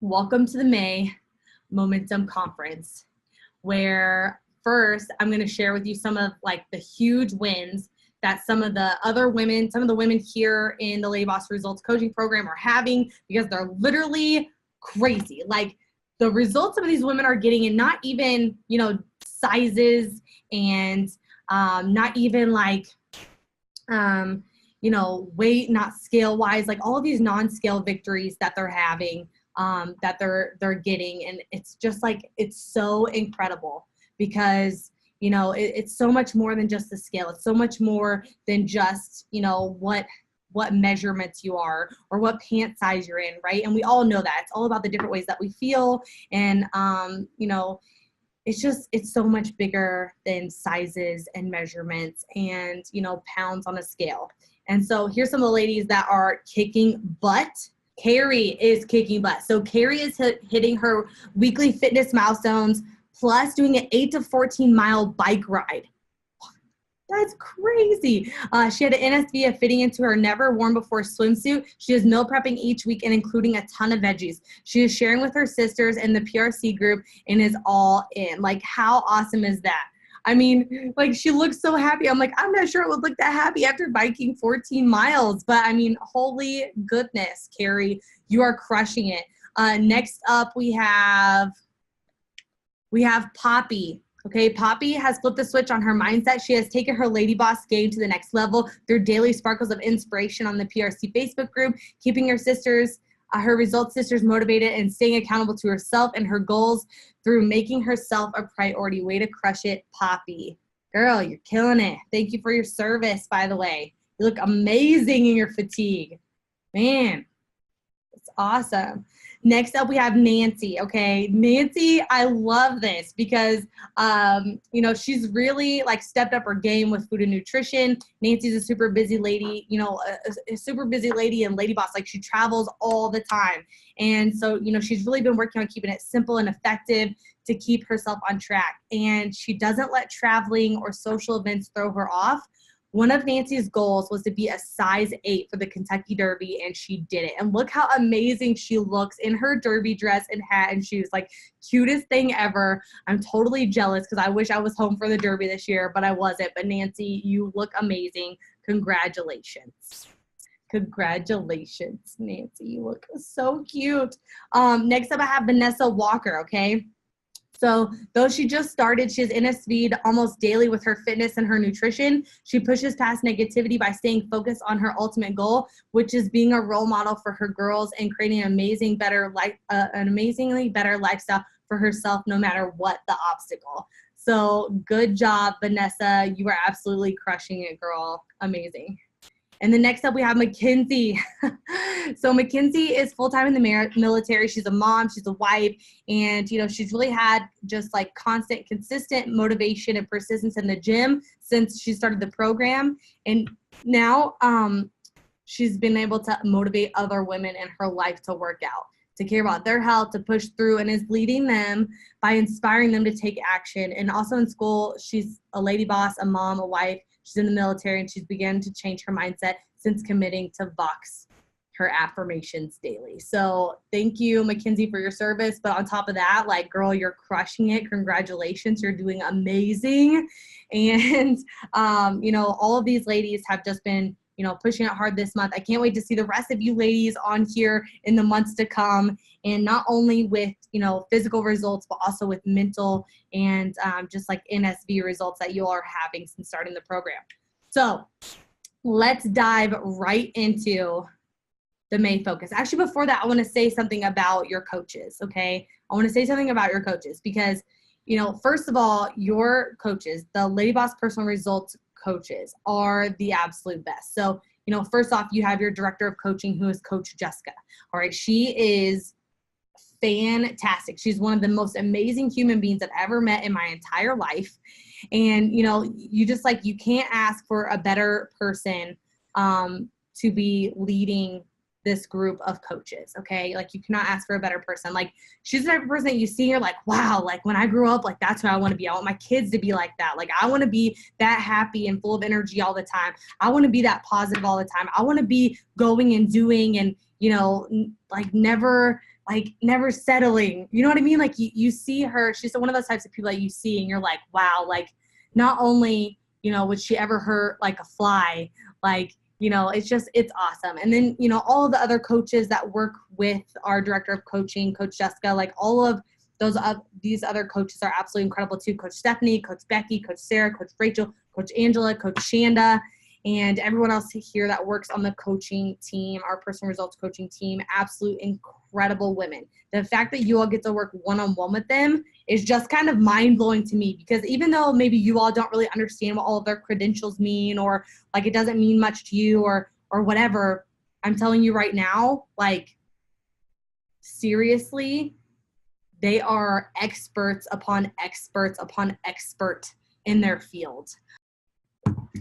Welcome to the May Momentum Conference, where first I'm going to share with you some of like the huge wins that some of the women here in the LadyBoss Results Coaching Program are having, because they're literally crazy. Like the results some of these women are getting, and not even, sizes and not even like, weight, not scale wise, like all of these non-scale victories that they're having. That they're getting, and it's just like, it's so incredible, because it's so much more than just the scale. It's so much more than just what measurements you are or what pant size you're in, right? And we all know that it's all about the different ways that we feel, and it's so much bigger than sizes and measurements and pounds on a scale. And so here's some of the ladies that are kicking butt. Carrie is kicking butt. So Carrie is hitting her weekly fitness milestones, plus doing an 8 to 14 mile bike ride. That's crazy. She had an NSV fitting into her never worn before swimsuit. She is meal prepping each week and including a ton of veggies. She is sharing with her sisters in the PRC group and is all in. Like, how awesome is that? I mean, like, she looks so happy. I'm like, I'm not sure it would look that happy after biking 14 miles. But I mean, holy goodness, Carrie, you are crushing it. Next up, we have Poppy. Okay, Poppy has flipped the switch on her mindset. She has taken her LadyBoss game to the next level through daily sparkles of inspiration on the PRC Facebook group, keeping her results sisters motivated and staying accountable to herself and her goals through making herself a priority. Way to crush it, Poppy. Girl, you're killing it. Thank you for your service, by the way. You look amazing in your fatigue. Man, it's awesome. Next up, we have Nancy. Okay, Nancy, I love this because, she's really like stepped up her game with food and nutrition. Nancy's a super busy lady, a super busy lady and LadyBoss. Like, she travels all the time. And so, she's really been working on keeping it simple and effective to keep herself on track. And she doesn't let traveling or social events throw her off. One of Nancy's goals was to be a size 8 for the Kentucky Derby, and she did it. And look how amazing she looks in her derby dress and hat and shoes. Like, cutest thing ever. I'm totally jealous because I wish I was home for the Derby this year, but I wasn't. But Nancy, you look amazing. Congratulations. Congratulations, Nancy. You look so cute. Next up, I have Vanessa Walker, okay? So though she just started, she has NSV'd almost daily with her fitness and her nutrition. She pushes past negativity by staying focused on her ultimate goal, which is being a role model for her girls and creating an amazingly better lifestyle for herself, no matter what the obstacle. So good job, Vanessa. You are absolutely crushing it, girl. Amazing. And then next up, we have Mackenzie. So Mackenzie is full-time in the military. She's a mom, she's a wife, and she's really had just like constant, consistent motivation and persistence in the gym since she started the program. And now she's been able to motivate other women in her life to work out, to care about their health, to push through, and is leading them by inspiring them to take action. And also in school, she's a lady boss, a mom, a wife. She's in the military, and she's begun to change her mindset since committing to Vox, her affirmations daily. So thank you, Mackenzie, for your service. But on top of that, like, girl, you're crushing it. Congratulations. You're doing amazing. And, all of these ladies have just been, pushing it hard this month. I can't wait to see the rest of you ladies on here in the months to come. And not only with, physical results, but also with mental and just like NSV results that you all are having since starting the program. So let's dive right into the May focus. Actually, before that, I want to say something about your coaches, okay? I want to say something about your coaches because, first of all, your coaches, the LadyBoss Personal Results coaches, are the absolute best. So, first off, you have your director of coaching, who is Coach Jessica. All right, she is fantastic. She's one of the most amazing human beings I've ever met in my entire life. And, you just like, you can't ask for a better person to be leading this group of coaches, okay? Like, you cannot ask for a better person. Like, she's the type of person that you see, you're like, wow, like, when I grew up, like, that's who I want to be. I want my kids to be like that. Like, I want to be that happy and full of energy all the time. I want to be that positive all the time. I want to be going and doing and, like, never like never settling. You know what I mean? Like you see her, she's one of those types of people that you see and you're like, wow, like not only, you know, would she ever hurt like a fly, like, you know, it's awesome. And then, you know, all of the other coaches that work with our director of coaching, Coach Jessica, like all of these other coaches are absolutely incredible too. Coach Stephanie, Coach Becky, Coach Sarah, Coach Rachel, Coach Angela, Coach Shanda, and everyone else here that works on the coaching team, our personal results coaching team, absolute incredible women. The fact that you all get to work one-on-one with them is just kind of mind-blowing to me, because even though maybe you all don't really understand what all of their credentials mean, or like it doesn't mean much to you or whatever, I'm telling you right now, like seriously, they are experts upon experts upon expert in their field.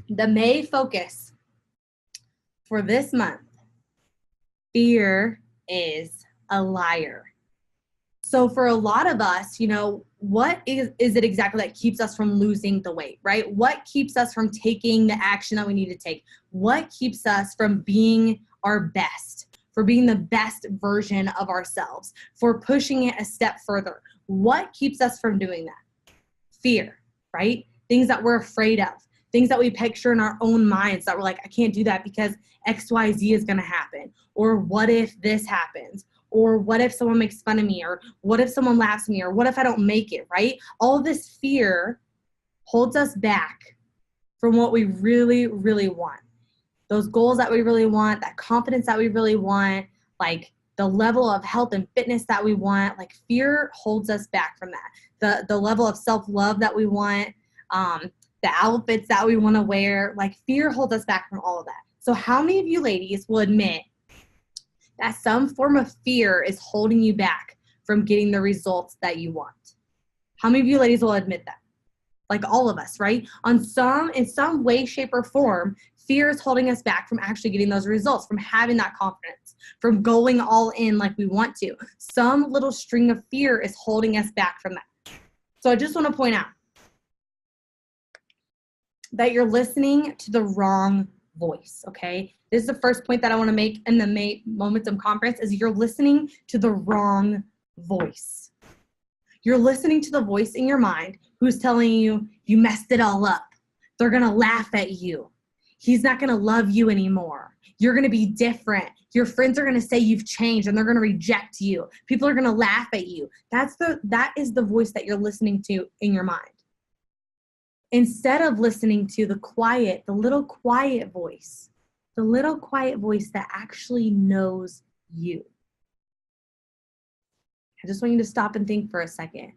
The May focus for this month, fear is a liar. So for a lot of us, you know, what is it exactly that keeps us from losing the weight, right? What keeps us from taking the action that we need to take? What keeps us from being our best, for being the best version of ourselves, for pushing it a step further? What keeps us from doing that? Fear, right? Things that we're afraid of. Things that we picture in our own minds that we're like, I can't do that because X, Y, Z is going to happen. Or what if this happens? Or what if someone makes fun of me? Or what if someone laughs at me? Or what if I don't make it, right? All of this fear holds us back from what we really, really want. Those goals that we really want, that confidence that we really want, like the level of health and fitness that we want, like fear holds us back from that. The level of self-love that we want, the outfits that we want to wear, like fear holds us back from all of that. So how many of you ladies will admit that some form of fear is holding you back from getting the results that you want? How many of you ladies will admit that? Like all of us, right? In some way, shape, or form, fear is holding us back from actually getting those results, from having that confidence, from going all in like we want to. Some little string of fear is holding us back from that. So I just want to point out that you're listening to the wrong voice, okay? This is the first point that I want to make in the May Momentum Conference, is you're listening to the wrong voice. You're listening to the voice in your mind who's telling you, you messed it all up. They're going to laugh at you. He's not going to love you anymore. You're going to be different. Your friends are going to say you've changed and they're going to reject you. People are going to laugh at you. That is the voice that you're listening to in your mind. Instead of listening to the little quiet voice that actually knows you. I just want you to stop and think for a second.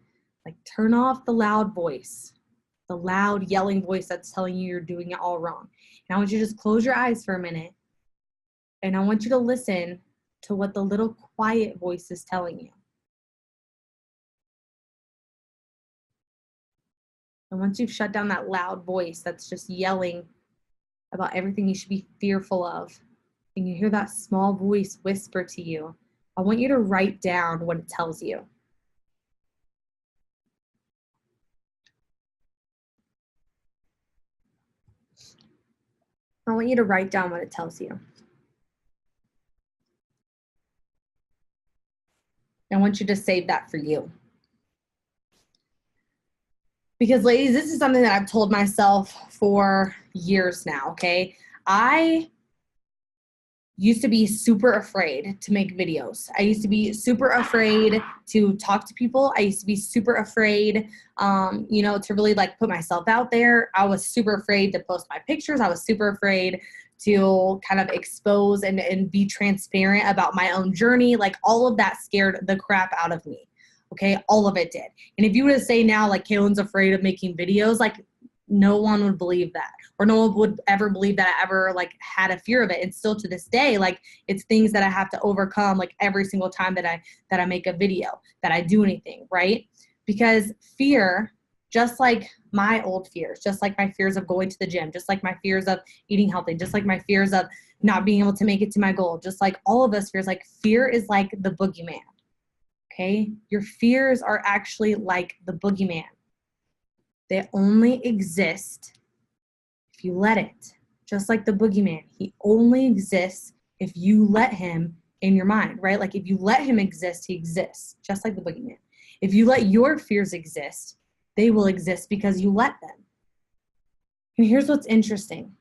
Like, turn off the loud voice, the loud yelling voice that's telling you you're doing it all wrong. And I want you to just close your eyes for a minute, and I want you to listen to what the little quiet voice is telling you. And once you've shut down that loud voice that's just yelling about everything you should be fearful of, and you hear that small voice whisper to you, I want you to write down what it tells you. I want you to write down what it tells you. I want you to save that for you. Because ladies, this is something that I've told myself for years now, okay? I used to be super afraid to make videos. I used to be super afraid to talk to people. I used to be super afraid, to really like put myself out there. I was super afraid to post my pictures. I was super afraid to kind of expose and be transparent about my own journey. Like all of that scared the crap out of me. Okay, all of it did. And if you were to say now, like, Kaelin's afraid of making videos, like, no one would believe that, or no one would ever believe that I ever like had a fear of it. And still to this day, like, it's things that I have to overcome, like every single time that I make a video, that I do anything, right? Because fear, just like my old fears, just like my fears of going to the gym, just like my fears of eating healthy, just like my fears of not being able to make it to my goal, just like all of those fears, like fear is like the boogeyman. Okay, your fears are actually like the boogeyman. They only exist if you let it. Just like the boogeyman, he only exists if you let him in your mind, right? Like if you let him exist, he exists, just like the boogeyman. If you let your fears exist, they will exist because you let them. And here's what's interesting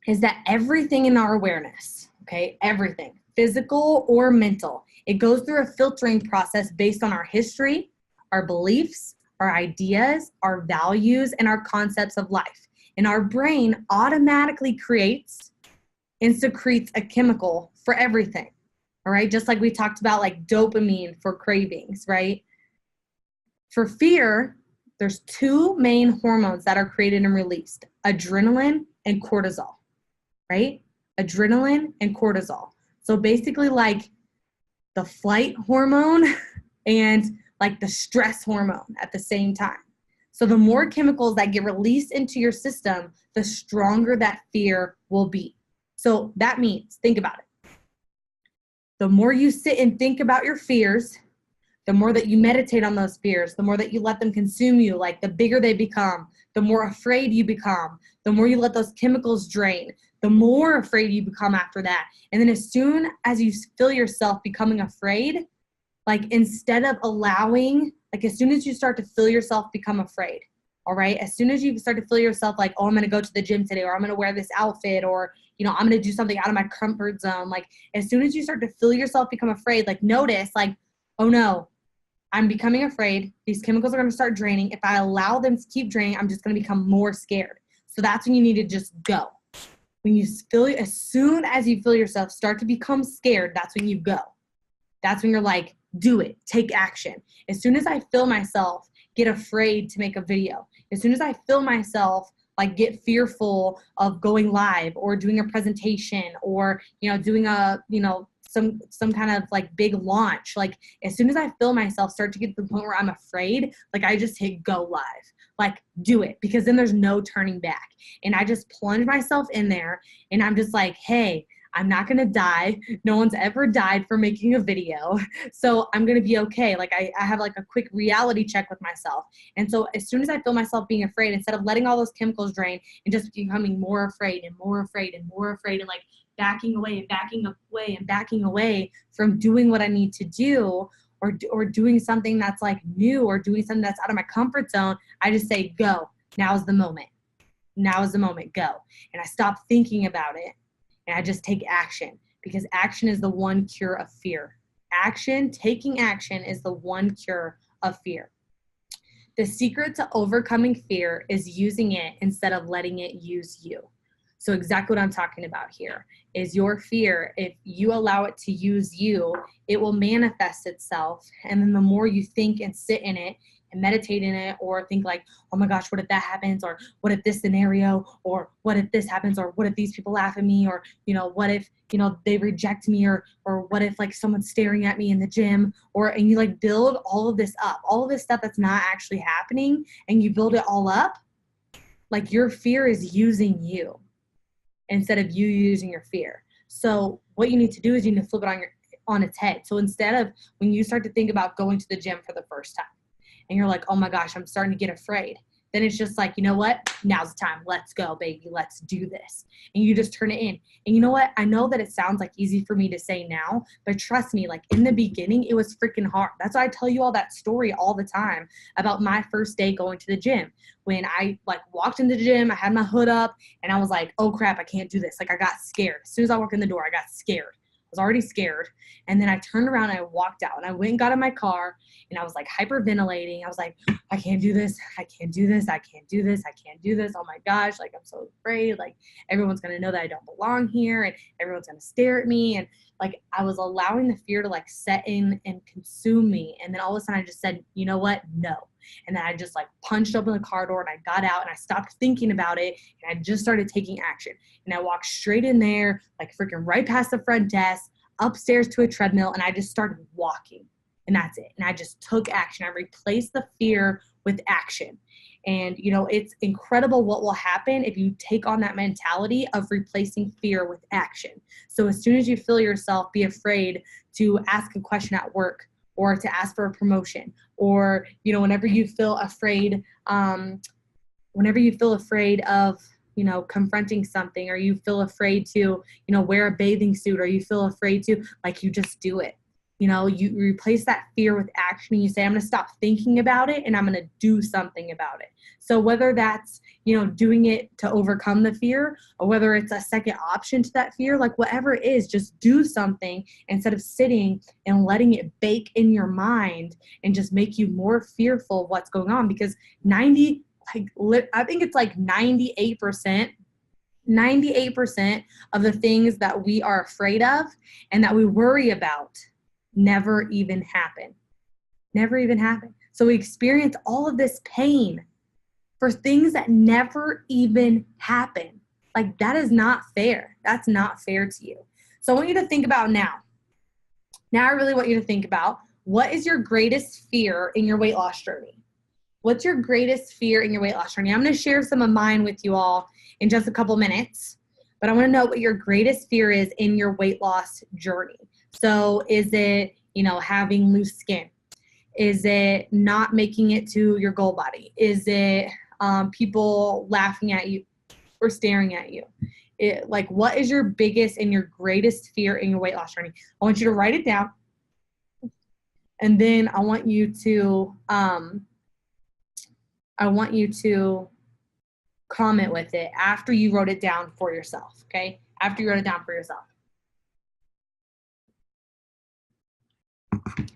is that everything in our awareness, okay, everything, physical or mental, it goes through a filtering process based on our history, our beliefs, our ideas, our values, and our concepts of life. And our brain automatically creates and secretes a chemical for everything, all right? Just like we talked about like dopamine for cravings, right? For fear, there's two main hormones that are created and released, adrenaline and cortisol, right? Adrenaline and cortisol. So basically like the flight hormone and like the stress hormone at the same time. So the more chemicals that get released into your system, the stronger that fear will be. So that means, think about it. The more you sit and think about your fears, the more that you meditate on those fears, the more that you let them consume you, like the bigger they become, the more afraid you become, the more you let those chemicals drain, the more afraid you become after that. And then as soon as you feel yourself becoming afraid, like instead of allowing, like as soon as you start to feel yourself become afraid, all right? As soon as you start to feel yourself like, oh, I'm going to go to the gym today, or I'm going to wear this outfit, or, you know, I'm going to do something out of my comfort zone. Like as soon as you start to feel yourself become afraid, like notice like, oh no, I'm becoming afraid. These chemicals are going to start draining. If I allow them to keep draining, I'm just going to become more scared. So that's when you need to just go. When you feel, as soon as you feel yourself start to become scared, that's when you go. That's when you're like, do it, take action. As soon as I feel myself get afraid to make a video, as soon as I feel myself like get fearful of going live or doing a presentation or, you know, doing a, you know, some kind of like big launch, like as soon as I feel myself start to get to the point where I'm afraid, like I just hit go live, like do it, because then there's no turning back. And I just plunge myself in there and I'm just like, hey, I'm not going to die. No one's ever died for making a video. So I'm going to be okay. Like I have like a quick reality check with myself. And so as soon as I feel myself being afraid, instead of letting all those chemicals drain and just becoming more afraid and more afraid and more afraid and like backing away and backing away and backing away from doing what I need to do or doing something that's like new or doing something that's out of my comfort zone, I just say, go. Now's the moment. Now is the moment. Go. And I stop thinking about it. And I just take action, because action is the one cure of fear. Taking action is the one cure of fear. The secret to overcoming fear is using it instead of letting it use you. So exactly what I'm talking about here is your fear. If you allow it to use you, it will manifest itself. And then the more you think and sit in it and meditate in it, or think like, oh my gosh, what if that happens? Or what if this scenario? Or what if this happens? Or what if these people laugh at me? Or, you know, what if, you know, they reject me? Or what if like someone's staring at me in the gym? And you like build all of this up, all of this stuff that's not actually happening. And you build it all up. Like your fear is using you instead of you using your fear. So what you need to do is you need to flip it on its head. So instead of when you start to think about going to the gym for the first time and you're like, oh my gosh, I'm starting to get afraid. Then it's just like, you know what? Now's the time. Let's go, baby. Let's do this. And you just turn it in. And you know what? I know that it sounds like easy for me to say now, but trust me, like in the beginning, it was freaking hard. That's why I tell you all that story all the time about my first day going to the gym. When I like walked into the gym, I had my hood up and I was like, oh crap, I can't do this. Like I got scared. As soon as I walked in the door, I got scared. I was already scared. And then I turned around and I walked out and I went and got in my car and I was like hyperventilating. I was like, I can't do this. I can't do this. I can't do this. I can't do this. Oh my gosh. Like, I'm so afraid. Like everyone's going to know that I don't belong here and everyone's going to stare at me. And like, I was allowing the fear to like set in and consume me. And then all of a sudden I just said, you know what? No. And then I just like punched open the car door and I got out and I stopped thinking about it. And I just started taking action. And I walked straight in there, like freaking right past the front desk, upstairs to a treadmill. And I just started walking. And that's it. And I just took action. I replaced the fear with action. And, you know, it's incredible what will happen if you take on that mentality of replacing fear with action. So as soon as you feel yourself be afraid to ask a question at work or to ask for a promotion, or, you know, whenever you feel afraid of you know, confronting something, or you feel afraid to, you know, wear a bathing suit, or you feel afraid to, like, you just do it. You know, you replace that fear with action, and you say, I'm going to stop thinking about it and I'm going to do something about it. So whether that's, you know, doing it to overcome the fear, or whether it's a second option to that fear, like whatever it is, just do something instead of sitting and letting it bake in your mind and just make you more fearful of what's going on. Because I think it's like 98% of the things that we are afraid of and that we worry about never even happen. Never even happen. So we experience all of this pain for things that never even happen. Like, that is not fair. That's not fair to you. So I want you to think about now. Now I really want you to think about, what is your greatest fear in your weight loss journey? What's your greatest fear in your weight loss journey? I'm going to share some of mine with you all in just a couple minutes, but I want to know what your greatest fear is in your weight loss journey. So is it, you know, having loose skin? Is it not making it to your goal body? Is it people laughing at you or staring at you? Like, what is your biggest and your greatest fear in your weight loss journey? I want you to write it down. And then I want you to comment with it after you wrote it down for yourself, okay? After you wrote it down for yourself.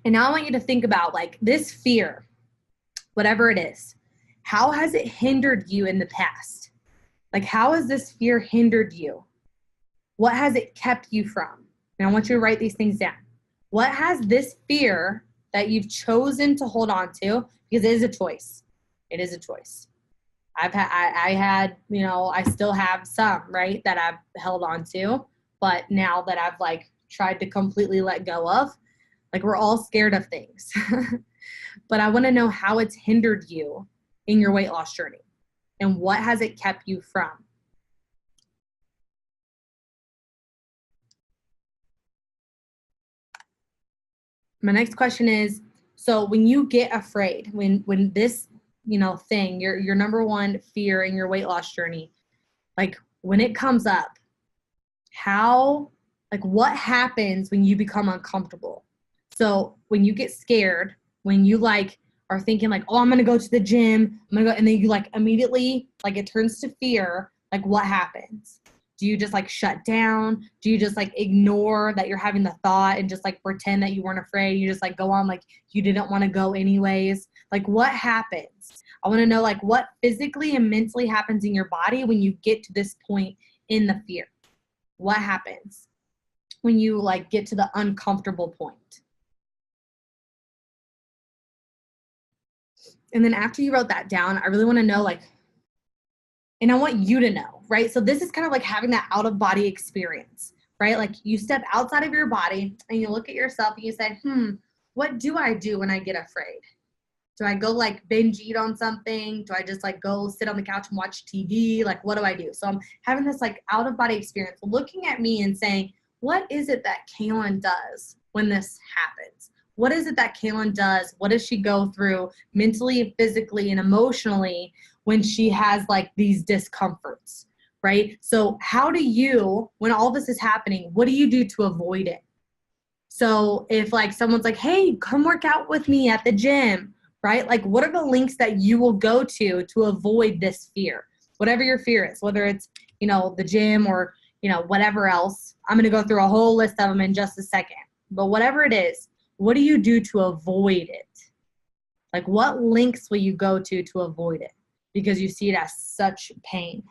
And now I want you to think about, like, this fear, whatever it is, how has it hindered you in the past? Like, how has this fear hindered you? What has it kept you from? And I want you to write these things down. What has this fear that you've chosen to hold on to, because it is a choice. It is a choice. I had, you know, I still have some, right, that I've held on to, but now that I've, like, tried to completely let go of, like, we're all scared of things. But I want to know how it's hindered you in your weight loss journey, and what has it kept you from? My next question is, so when you get afraid, when this, you know, thing, your number one fear in your weight loss journey, like, when it comes up, how, like, what happens when you become uncomfortable? So when you get scared, when you, like, are thinking, like, oh, I'm going to go to the gym, I'm going to go, and then you, like, immediately, like, it turns to fear, like, what happens? Do you just, like, shut down? Do you just, like, ignore that you're having the thought and just, like, pretend that you weren't afraid? You just, like, go on like you didn't want to go anyways? Like, what happens? I want to know, like, what physically and mentally happens in your body when you get to this point in the fear. What happens when you, like, get to the uncomfortable point? And then after you wrote that down, I really want to know, like, and I want you to know, right? So this is kind of like having that out-of-body experience, right? Like, you step outside of your body and you look at yourself and you say, what do I do when I get afraid? Do I go, like, binge eat on something? Do I just, like, go sit on the couch and watch TV? Like, what do I do? So I'm having this, like, out-of-body experience, looking at me and saying, what is it that Kaelin does when this happens? What is it that Kaelin does? What does she go through mentally, physically, and emotionally when she has, like, these discomforts, right? So how do you, when all this is happening, what do you do to avoid it? So if, like, someone's like, hey, come work out with me at the gym, right? Like, what are the links that you will go to avoid this fear? Whatever your fear is, whether it's, you know, the gym or, you know, whatever else. I'm going to go through a whole list of them in just a second. But whatever it is, what do you do to avoid it? Like, what links will you go to avoid it? Because you see it as such pain.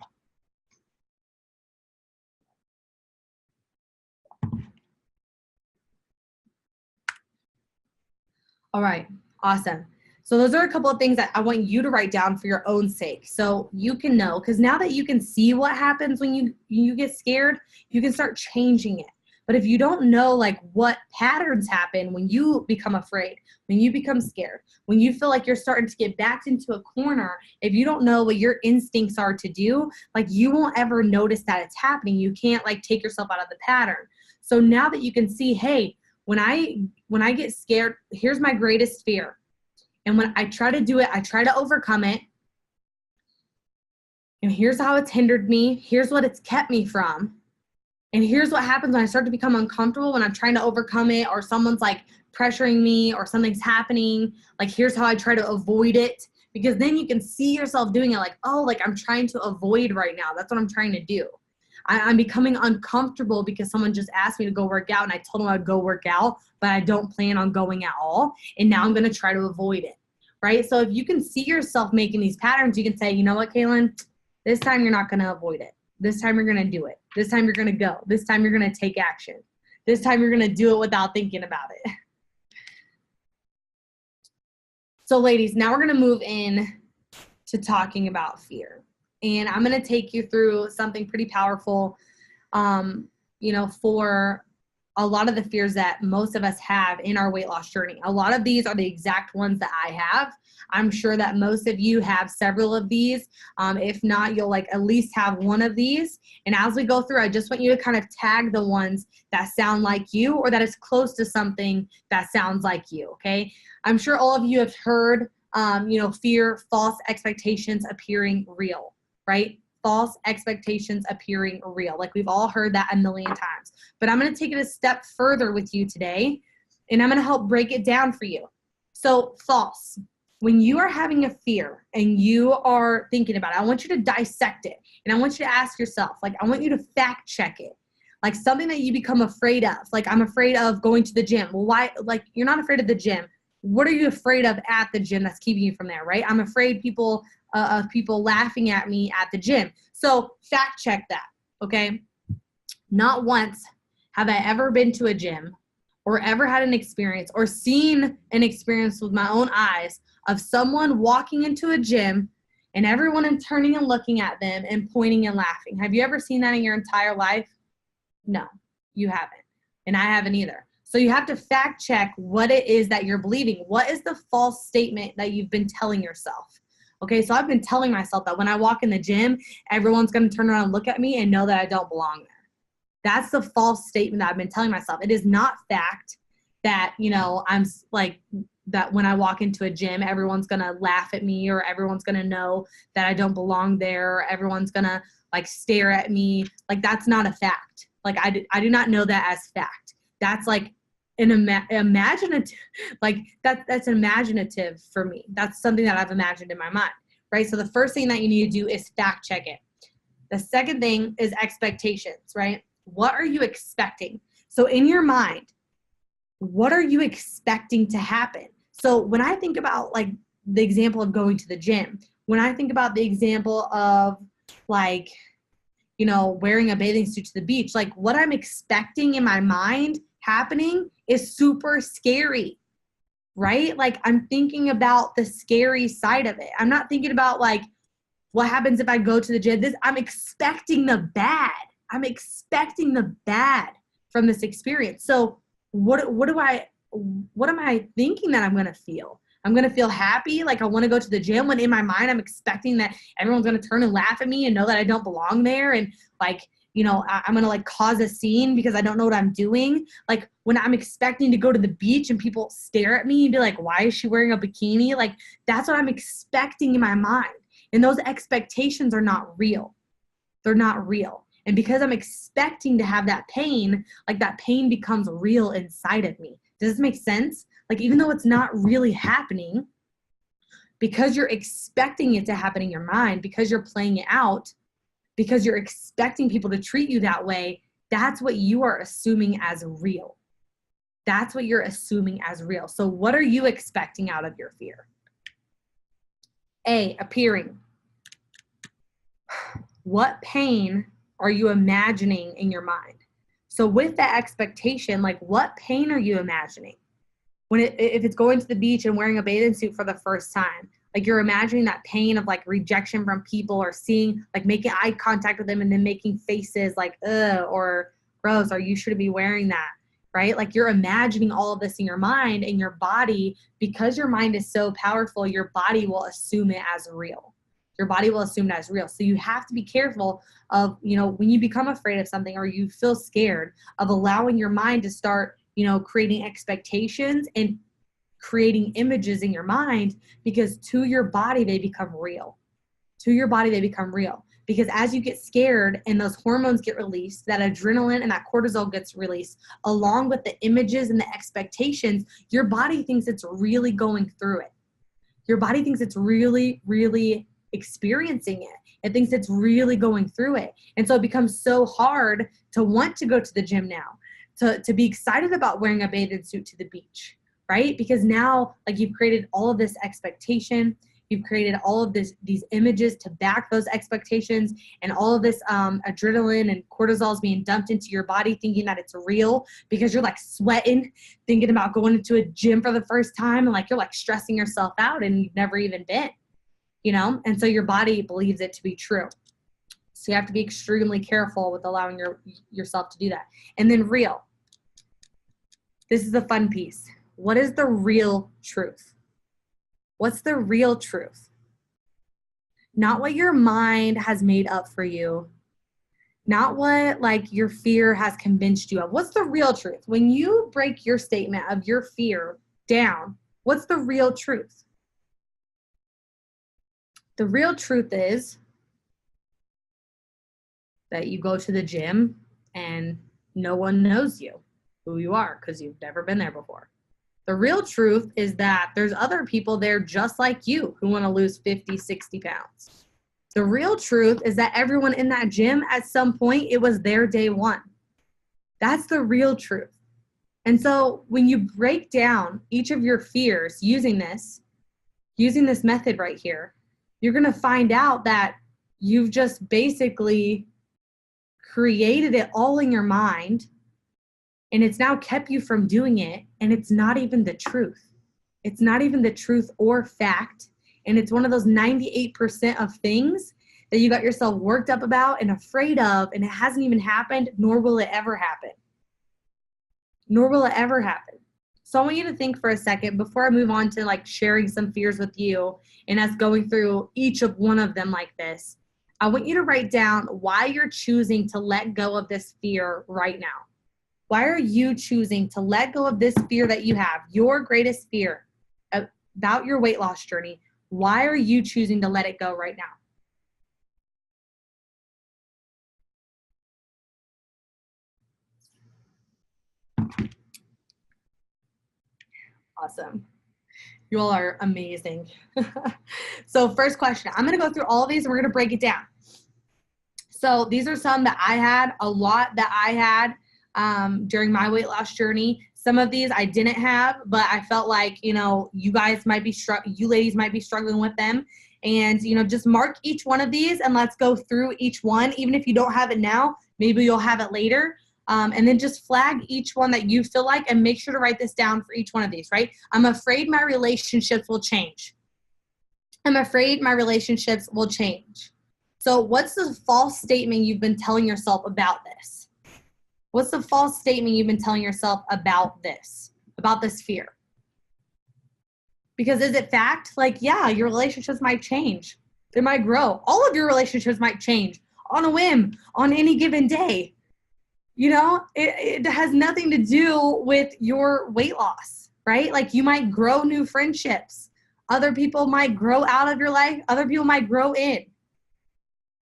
All right, awesome. So those are a couple of things that I want you to write down for your own sake, so you can know, because now that you can see what happens when you get scared, you can start changing it. But if you don't know, like, what patterns happen when you become afraid, when you become scared, when you feel like you're starting to get backed into a corner, if you don't know what your instincts are to do, like, you won't ever notice that it's happening. You can't, like, take yourself out of the pattern. So now that you can see, hey, when I get scared, here's my greatest fear. And when I try to do it, I try to overcome it. And here's how it's hindered me. Here's what it's kept me from. And here's what happens when I start to become uncomfortable, when I'm trying to overcome it, or someone's like pressuring me, or something's happening. Like, here's how I try to avoid it. Because then you can see yourself doing it like, oh, like I'm trying to avoid right now. That's what I'm trying to do. I'm becoming uncomfortable because someone just asked me to go work out, and I told them I'd go work out, but I don't plan on going at all. And now I'm going to try to avoid it, right? So if you can see yourself making these patterns, you can say, you know what, Kaelin, this time you're not going to avoid it. This time you're going to do it. This time you're going to go. This time you're going to take action. This time you're going to do it without thinking about it. So ladies, now we're going to move in to talking about fear. And I'm going to take you through something pretty powerful, for a lot of the fears that most of us have in our weight loss journey. A lot of these are the exact ones that I have. I'm sure that most of you have several of these. If not, you'll at least have one of these. And as we go through, I just want you to kind of tag the ones that sound like you, or that is close to something that sounds like you, okay? I'm sure all of you have heard, fear, false expectations appearing real, right? False expectations appearing real. Like, we've all heard that a million times. But I'm going to take it a step further with you today, and I'm going to help break it down for you. So false. When you are having a fear and you are thinking about it, I want you to dissect it. And I want you to ask yourself, I want you to fact check it. Like, something that you become afraid of. Like, I'm afraid of going to the gym. Well, why? Like, you're not afraid of the gym. What are you afraid of at the gym that's keeping you from there, right? I'm afraid of people laughing at me at the gym. So fact check that, okay? Not once have I ever been to a gym or ever had an experience or seen an experience with my own eyes of someone walking into a gym and everyone turning and looking at them and pointing and laughing. Have you ever seen that in your entire life? No, you haven't. And I haven't either. So you have to fact check what it is that you're believing. What is the false statement that you've been telling yourself? Okay, so I've been telling myself that when I walk in the gym, everyone's going to turn around and look at me and know that I don't belong there. That's the false statement that I've been telling myself. It is not fact that, I'm like, that when I walk into a gym, everyone's going to laugh at me, or everyone's going to know that I don't belong there, or everyone's going to stare at me. Like, that's not a fact. Like, I do not know that as fact. That's like an imaginative, that's imaginative for me. That's something that I've imagined in my mind, right? So the first thing that you need to do is fact check it. The second thing is expectations, right? What are you expecting? So in your mind, what are you expecting to happen? So when I think about the example of going to the gym, when I think about the example of wearing a bathing suit to the beach, what I'm expecting in my mind happening is super scary, right? I'm thinking about the scary side of it. I'm not thinking about what happens if I go to the gym. I'm expecting the bad. I'm expecting the bad from this experience. So what am I thinking that I'm going to feel? I'm going to feel happy. I want to go to the gym, when in my mind, I'm expecting that everyone's going to turn and laugh at me and know that I don't belong there. And I'm going to cause a scene because I don't know what I'm doing. When I'm expecting to go to the beach and people stare at me and be like, why is she wearing a bikini? That's what I'm expecting in my mind. And those expectations are not real. They're not real. And because I'm expecting to have that pain becomes real inside of me. Does this make sense? Even though it's not really happening, because you're expecting it to happen in your mind, because you're playing it out, because you're expecting people to treat you that way, that's what you are assuming as real. That's what you're assuming as real. So what are you expecting out of your fear? A, appearing. What pain are you imagining in your mind? So with that expectation, what pain are you imagining? If it's going to the beach and wearing a bathing suit for the first time, you're imagining that pain of rejection from people, or seeing, making eye contact with them and then making faces ugh, or gross, or you shouldn't be wearing that, right? You're imagining all of this in your mind, and your body, because your mind is so powerful, your body will assume it as real. Your body will assume it as real. So you have to be careful of, when you become afraid of something or you feel scared, of allowing your mind to start, creating expectations and creating images in your mind, because to your body, they become real. To your body, they become real. Because as you get scared and those hormones get released, that adrenaline and that cortisol gets released, along with the images and the expectations, your body thinks it's really going through it. Your body thinks it's really, really experiencing it. It thinks it's really going through it. And so it becomes so hard to want to go to the gym now, to be excited about wearing a bathing suit to the beach, right? Because now, like, you've created all of this expectation. You've created all of these images to back those expectations, and all of this adrenaline and cortisol is being dumped into your body, thinking that it's real, because you're like sweating, thinking about going into a gym for the first time, and like you're like stressing yourself out and you've never even been, you know? And so your body believes it to be true. So you have to be extremely careful with allowing yourself to do that. And then real. This is the fun piece. What is the real truth? What's the real truth? Not what your mind has made up for you. Not what like your fear has convinced you of. What's the real truth? When you break your statement of your fear down, what's the real truth? The real truth is that you go to the gym and no one knows you, who you are, because you've never been there before. The real truth is that there's other people there just like you who want to lose 50, 60 pounds. The real truth is that everyone in that gym at some point, it was their day one. That's the real truth. And so when you break down each of your fears using this method right here, you're going to find out that you've just basically created it all in your mind, and it's now kept you from doing it, and it's not even the truth. It's not even the truth or fact, and it's one of those 98% of things that you got yourself worked up about and afraid of, and it hasn't even happened, nor will it ever happen. Nor will it ever happen. So I want you to think for a second before I move on to like sharing some fears with you and us going through each of one of them like this. I want you to write down why you're choosing to let go of this fear right now. Why are you choosing to let go of this fear that you have, your greatest fear about your weight loss journey? Why are you choosing to let it go right now? Awesome. You all are amazing. So first question, I'm going to go through all of these and we're going to break it down. So these are some that I had, a lot that I had during my weight loss journey. Some of these I didn't have, but I felt like, you know, you guys might be you ladies might be struggling with them. And, you know, just mark each one of these and let's go through each one. Even if you don't have it now, maybe you'll have it later. And then just flag each one that you feel like, and make sure to write this down for each one of these, right? I'm afraid my relationships will change. I'm afraid my relationships will change. So what's the false statement you've been telling yourself about this? What's the false statement you've been telling yourself about this fear? Because is it fact? Like, yeah, your relationships might change. They might grow. All of your relationships might change on a whim, on any given day. You know, it has nothing to do with your weight loss, right? Like, you might grow new friendships. Other people might grow out of your life. Other people might grow in,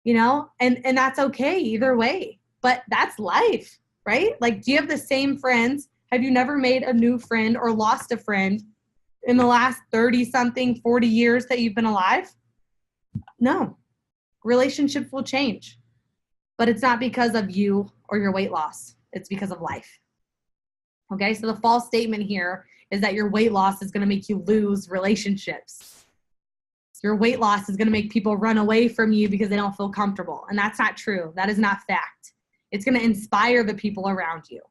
you know, and that's okay either way. But that's life, right? Like, do you have the same friends? Have you never made a new friend or lost a friend in the last 30-something, 40 years that you've been alive? No. Relationships will change. But it's not because of you or your weight loss. It's because of life. Okay, so the false statement here is that your weight loss is going to make you lose relationships. Your weight loss is going to make people run away from you because they don't feel comfortable. And that's not true. That is not fact. It's going to inspire the people around you.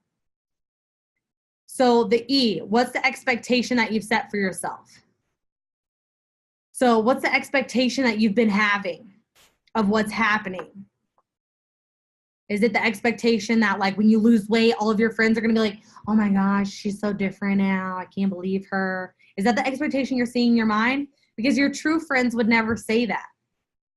So the E, what's the expectation that you've set for yourself? So what's the expectation that you've been having of what's happening? Is it the expectation that, like, when you lose weight, all of your friends are going to be like, oh my gosh, she's so different now. I can't believe her. Is that the expectation you're seeing in your mind? Because your true friends would never say that,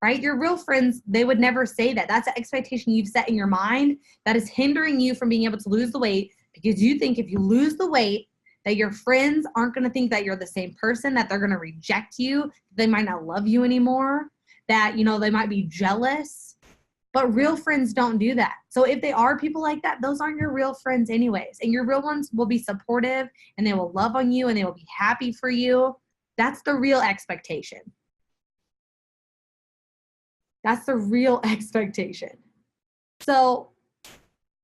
right? Your real friends, they would never say that. That's the expectation you've set in your mind that is hindering you from being able to lose the weight, because you think if you lose the weight, that your friends aren't going to think that you're the same person, that they're going to reject you, they might not love you anymore, that, you know, they might be jealous. But real friends don't do that. So if they are people like that, those aren't your real friends anyways. And your real ones will be supportive and they will love on you and they will be happy for you. That's the real expectation. That's the real expectation. So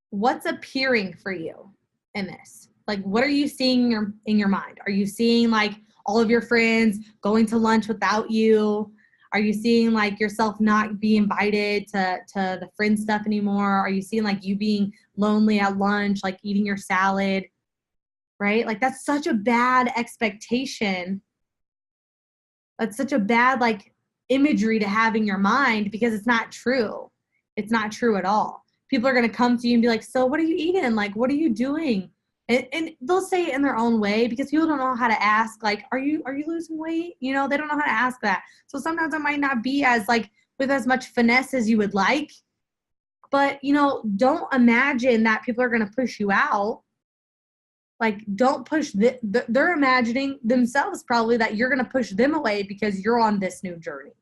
what's appearing for you in this? Like, what are you seeing in your mind? Are you seeing like all of your friends going to lunch without you? Are you seeing like yourself not be invited to the friend stuff anymore? Are you seeing like you being lonely at lunch, like eating your salad, right? Like that's such a bad expectation. That's such a bad like imagery to have in your mind because it's not true. It's not true at all. People are going to come to you and be like, so what are you eating? Like, what are you doing? And they'll say it in their own way because people don't know how to ask, like, are you losing weight? You know, they don't know how to ask that. So sometimes it might not be as like with as much finesse as you would like. But, you know, don't imagine that people are going to push you out. Like, don't push, they're imagining themselves probably that you're going to push them away because you're on this new journey.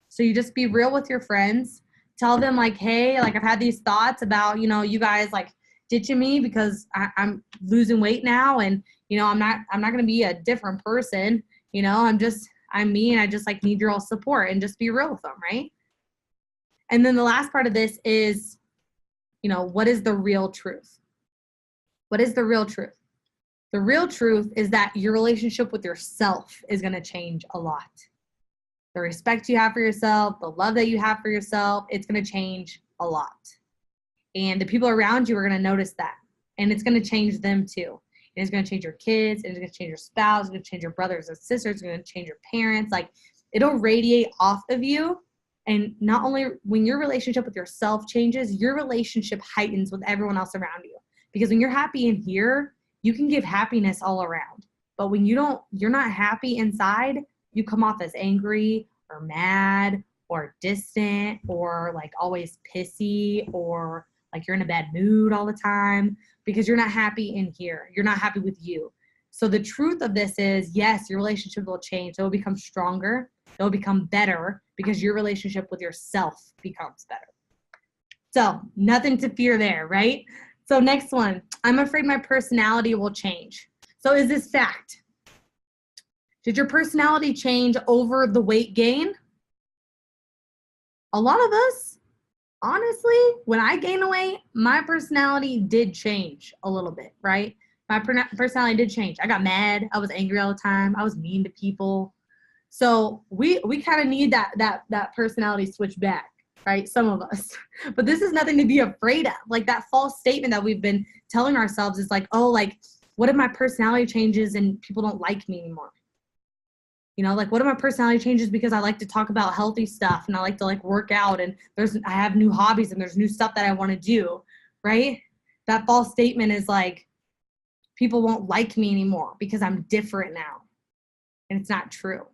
So you just be real with your friends. Tell them like, hey, like I've had these thoughts about, you know, you guys like ditching me because I'm losing weight now. And, you know, I'm not going to be a different person. You know, I'm me and I just like need your all support and just be real with them. Right. And then the last part of this is, you know, what is the real truth? What is the real truth? The real truth is that your relationship with yourself is going to change a lot. The respect you have for yourself, the love that you have for yourself, it's going to change a lot. And the people around you are going to notice that. And it's going to change them too. And it's going to change your kids. And it's going to change your spouse. It's going to change your brothers and sisters. It's going to change your parents. Like, it'll radiate off of you. And not only when your relationship with yourself changes, your relationship heightens with everyone else around you. Because when you're happy in here, you can give happiness all around. But when you're not happy inside, you come off as angry or mad or distant or like always pissy or like you're in a bad mood all the time because you're not happy in here. You're not happy with you. So the truth of this is, yes, your relationship will change. It will become stronger. It will become better because your relationship with yourself becomes better. So nothing to fear there, right? So next one, I'm afraid my personality will change. So is this fact? Did your personality change over the weight gain? A lot of us, honestly, when I gained weight, my personality did change a little bit, right? My personality did change. I got mad. I was angry all the time. I was mean to people. So we kind of need that personality switch back, right? Some of us. But this is nothing to be afraid of. Like that false statement that we've been telling ourselves is like, oh, like, what if my personality changes and people don't like me anymore? You know, like what if my personality changes because I like to talk about healthy stuff and I like to like work out and I have new hobbies and there's new stuff that I want to do, right? That false statement is like, people won't like me anymore because I'm different now. And it's not true.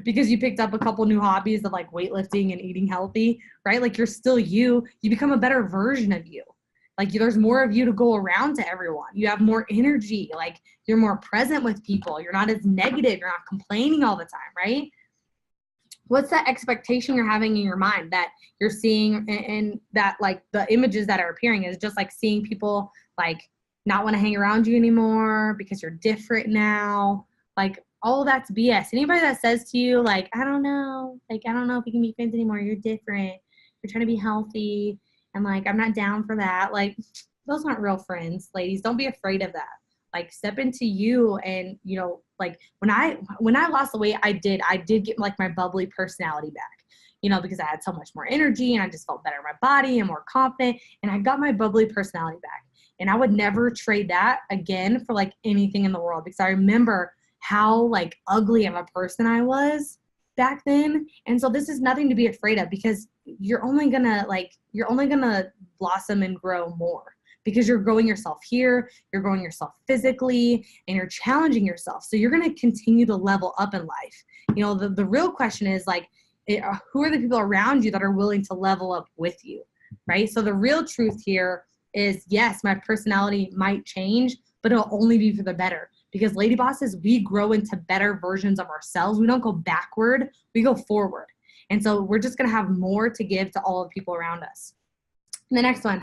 Because you picked up a couple new hobbies of like weightlifting and eating healthy, right? Like you're still you become a better version of you. Like there's more of you to go around to everyone. You have more energy. Like you're more present with people. You're not as negative. You're not complaining all the time, right? What's that expectation you're having in your mind that you're seeing and that like the images that are appearing is just like seeing people like not want to hang around you anymore because you're different now. Like all of that's BS. Anybody that says to you like, I don't know if we can be friends anymore. You're different. You're trying to be healthy. And like, I'm not down for that. Like, those aren't real friends, ladies. Don't be afraid of that. Like, step into you. And, you know, like when I lost the weight, I did get like my bubbly personality back, you know, because I had so much more energy and I just felt better in my body and more confident. And I got my bubbly personality back. And I would never trade that again for like anything in the world because I remember how like ugly of a person I was back then. And so this is nothing to be afraid of because you're only gonna blossom and grow more because you're growing yourself here, you're growing yourself physically, and you're challenging yourself. So you're gonna continue to level up in life. You know, the real question is like, who are the people around you that are willing to level up with you, right? So the real truth here is, yes, my personality might change, but it'll only be for the better. Because lady bosses, we grow into better versions of ourselves. We don't go backward, we go forward. And so we're just going to have more to give to all the people around us. The next one,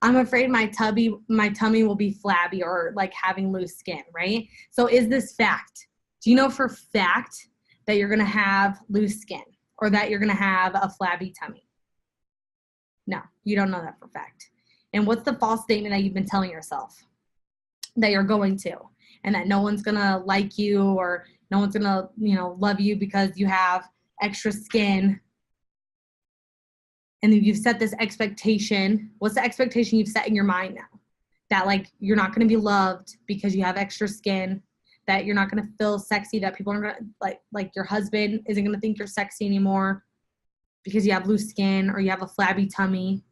I'm afraid my tummy will be flabby or like having loose skin, right? So is this fact? Do you know for fact that you're going to have loose skin or that you're going to have a flabby tummy? No, you don't know that for fact. And what's the false statement that you've been telling yourself? That you're going to, and that no one's going to like you or no one's going to, love you because you have extra skin. And then you've set this expectation. What's the expectation you've set in your mind now? That like you're not going to be loved because you have extra skin, that you're not going to feel sexy, that people aren't going to like your husband isn't going to think you're sexy anymore because you have loose skin or you have a flabby tummy.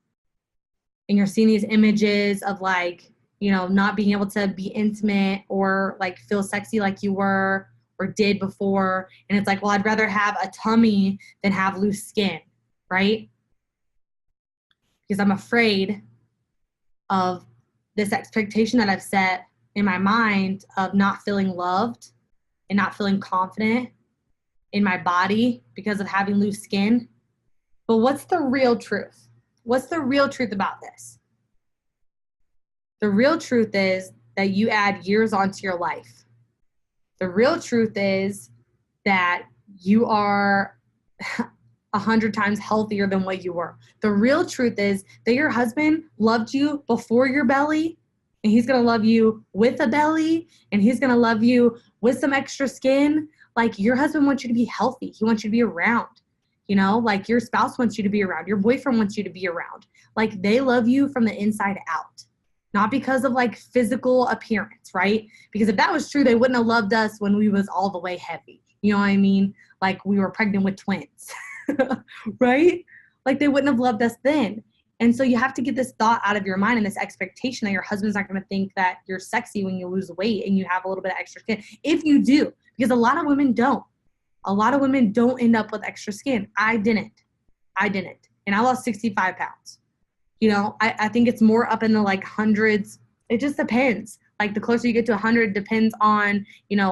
And you're seeing these images of like, not being able to be intimate or like feel sexy like you were or did before. And it's like, well, I'd rather have a tummy than have loose skin, right? Because I'm afraid of this expectation that I've set in my mind of not feeling loved and not feeling confident in my body because of having loose skin. But what's the real truth? What's the real truth about this? The real truth is that you add years onto your life. The real truth is that you are 100 times healthier than what you were. The real truth is that your husband loved you before your belly, and he's going to love you with a belly, and he's going to love you with some extra skin. Like your husband wants you to be healthy. He wants you to be around. Like your spouse wants you to be around. Your boyfriend wants you to be around. Like they love you from the inside out. Not because of like physical appearance, right? Because if that was true, they wouldn't have loved us when we was all the way heavy. You know what I mean? Like we were pregnant with twins, right? Like they wouldn't have loved us then. And so you have to get this thought out of your mind and this expectation that your husband's not going to think that you're sexy when you lose weight and you have a little bit of extra skin. If you do, because a lot of women don't. A lot of women don't end up with extra skin. I didn't. And I lost 65 pounds. I think it's more up in the like hundreds. It just depends. Like the closer you get to 100 depends on,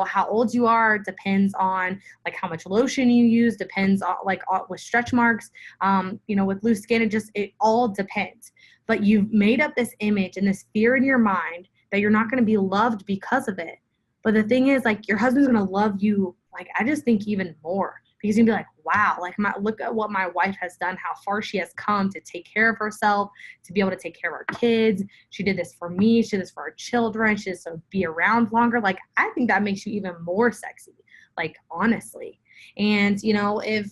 how old you are. It depends on like how much lotion you use, depends on like with stretch marks, with loose skin, it all depends. But you've made up this image and this fear in your mind that you're not going to be loved because of it. But the thing is like your husband's going to love you. Like, I just think even more. Because you'd be like, wow, like look at what my wife has done, how far she has come to take care of herself, to be able to take care of our kids. She did this for me. She did this for our children. She did this to be around longer. Like, I think that makes you even more sexy, like, honestly. And, if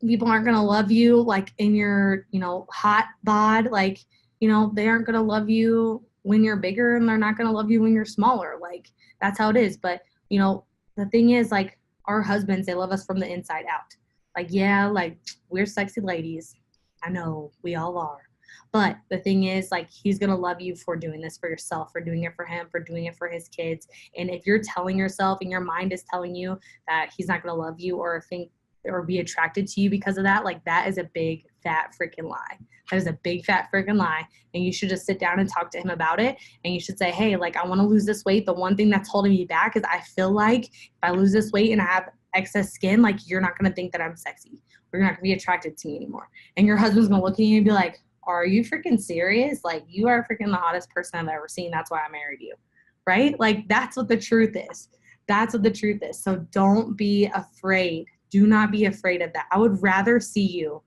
people aren't going to love you, like, in your, hot bod, like, they aren't going to love you when you're bigger and they're not going to love you when you're smaller. Like, that's how it is. But, the thing is, like, our husbands, they love us from the inside out. Like, yeah, like, we're sexy ladies. I know, we all are. But the thing is, like, he's going to love you for doing this for yourself, for doing it for him, for doing it for his kids. And if you're telling yourself and your mind is telling you that he's not going to love you or think or be attracted to you because of that, like, that is a big, fat freaking lie. That is a big, fat freaking lie. And you should just sit down and talk to him about it. And you should say, hey, like, I want to lose this weight. The one thing that's holding me back is I feel like if I lose this weight and I have excess skin, like, you're not going to think that I'm sexy. Or you're not going to be attracted to me anymore. And your husband's going to look at you and be like, are you freaking serious? Like, you are freaking the hottest person I've ever seen. That's why I married you. Right? Like, that's what the truth is. That's what the truth is. So don't be afraid. Do not be afraid of that. I would rather see you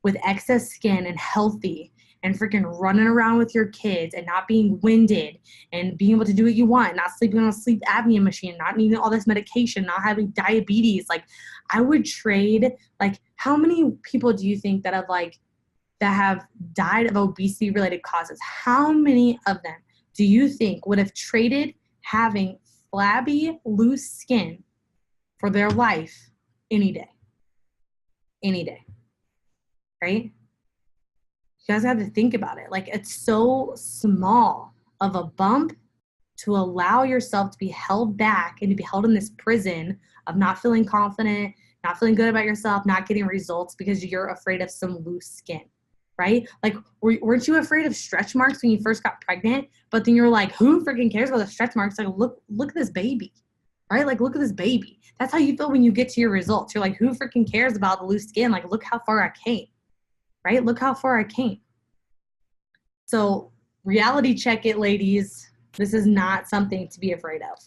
with excess skin and healthy and freaking running around with your kids and not being winded and being able to do what you want, not sleeping on a sleep apnea machine, not needing all this medication, not having diabetes. Like, I would trade, like, how many people do you think that have died of obesity related causes? How many of them do you think would have traded having flabby, loose skin for their life any day? Any day. Right? You guys have to think about it. Like, it's so small of a bump to allow yourself to be held back and to be held in this prison of not feeling confident, not feeling good about yourself, not getting results because you're afraid of some loose skin, right? Like, weren't you afraid of stretch marks when you first got pregnant? But then you're like, who freaking cares about the stretch marks? Like, look at this baby, right? Like, look at this baby. That's how you feel when you get to your results. You're like, who freaking cares about the loose skin? Like, look how far I came, right? Look how far I came. So reality check it, ladies. This is not something to be afraid of.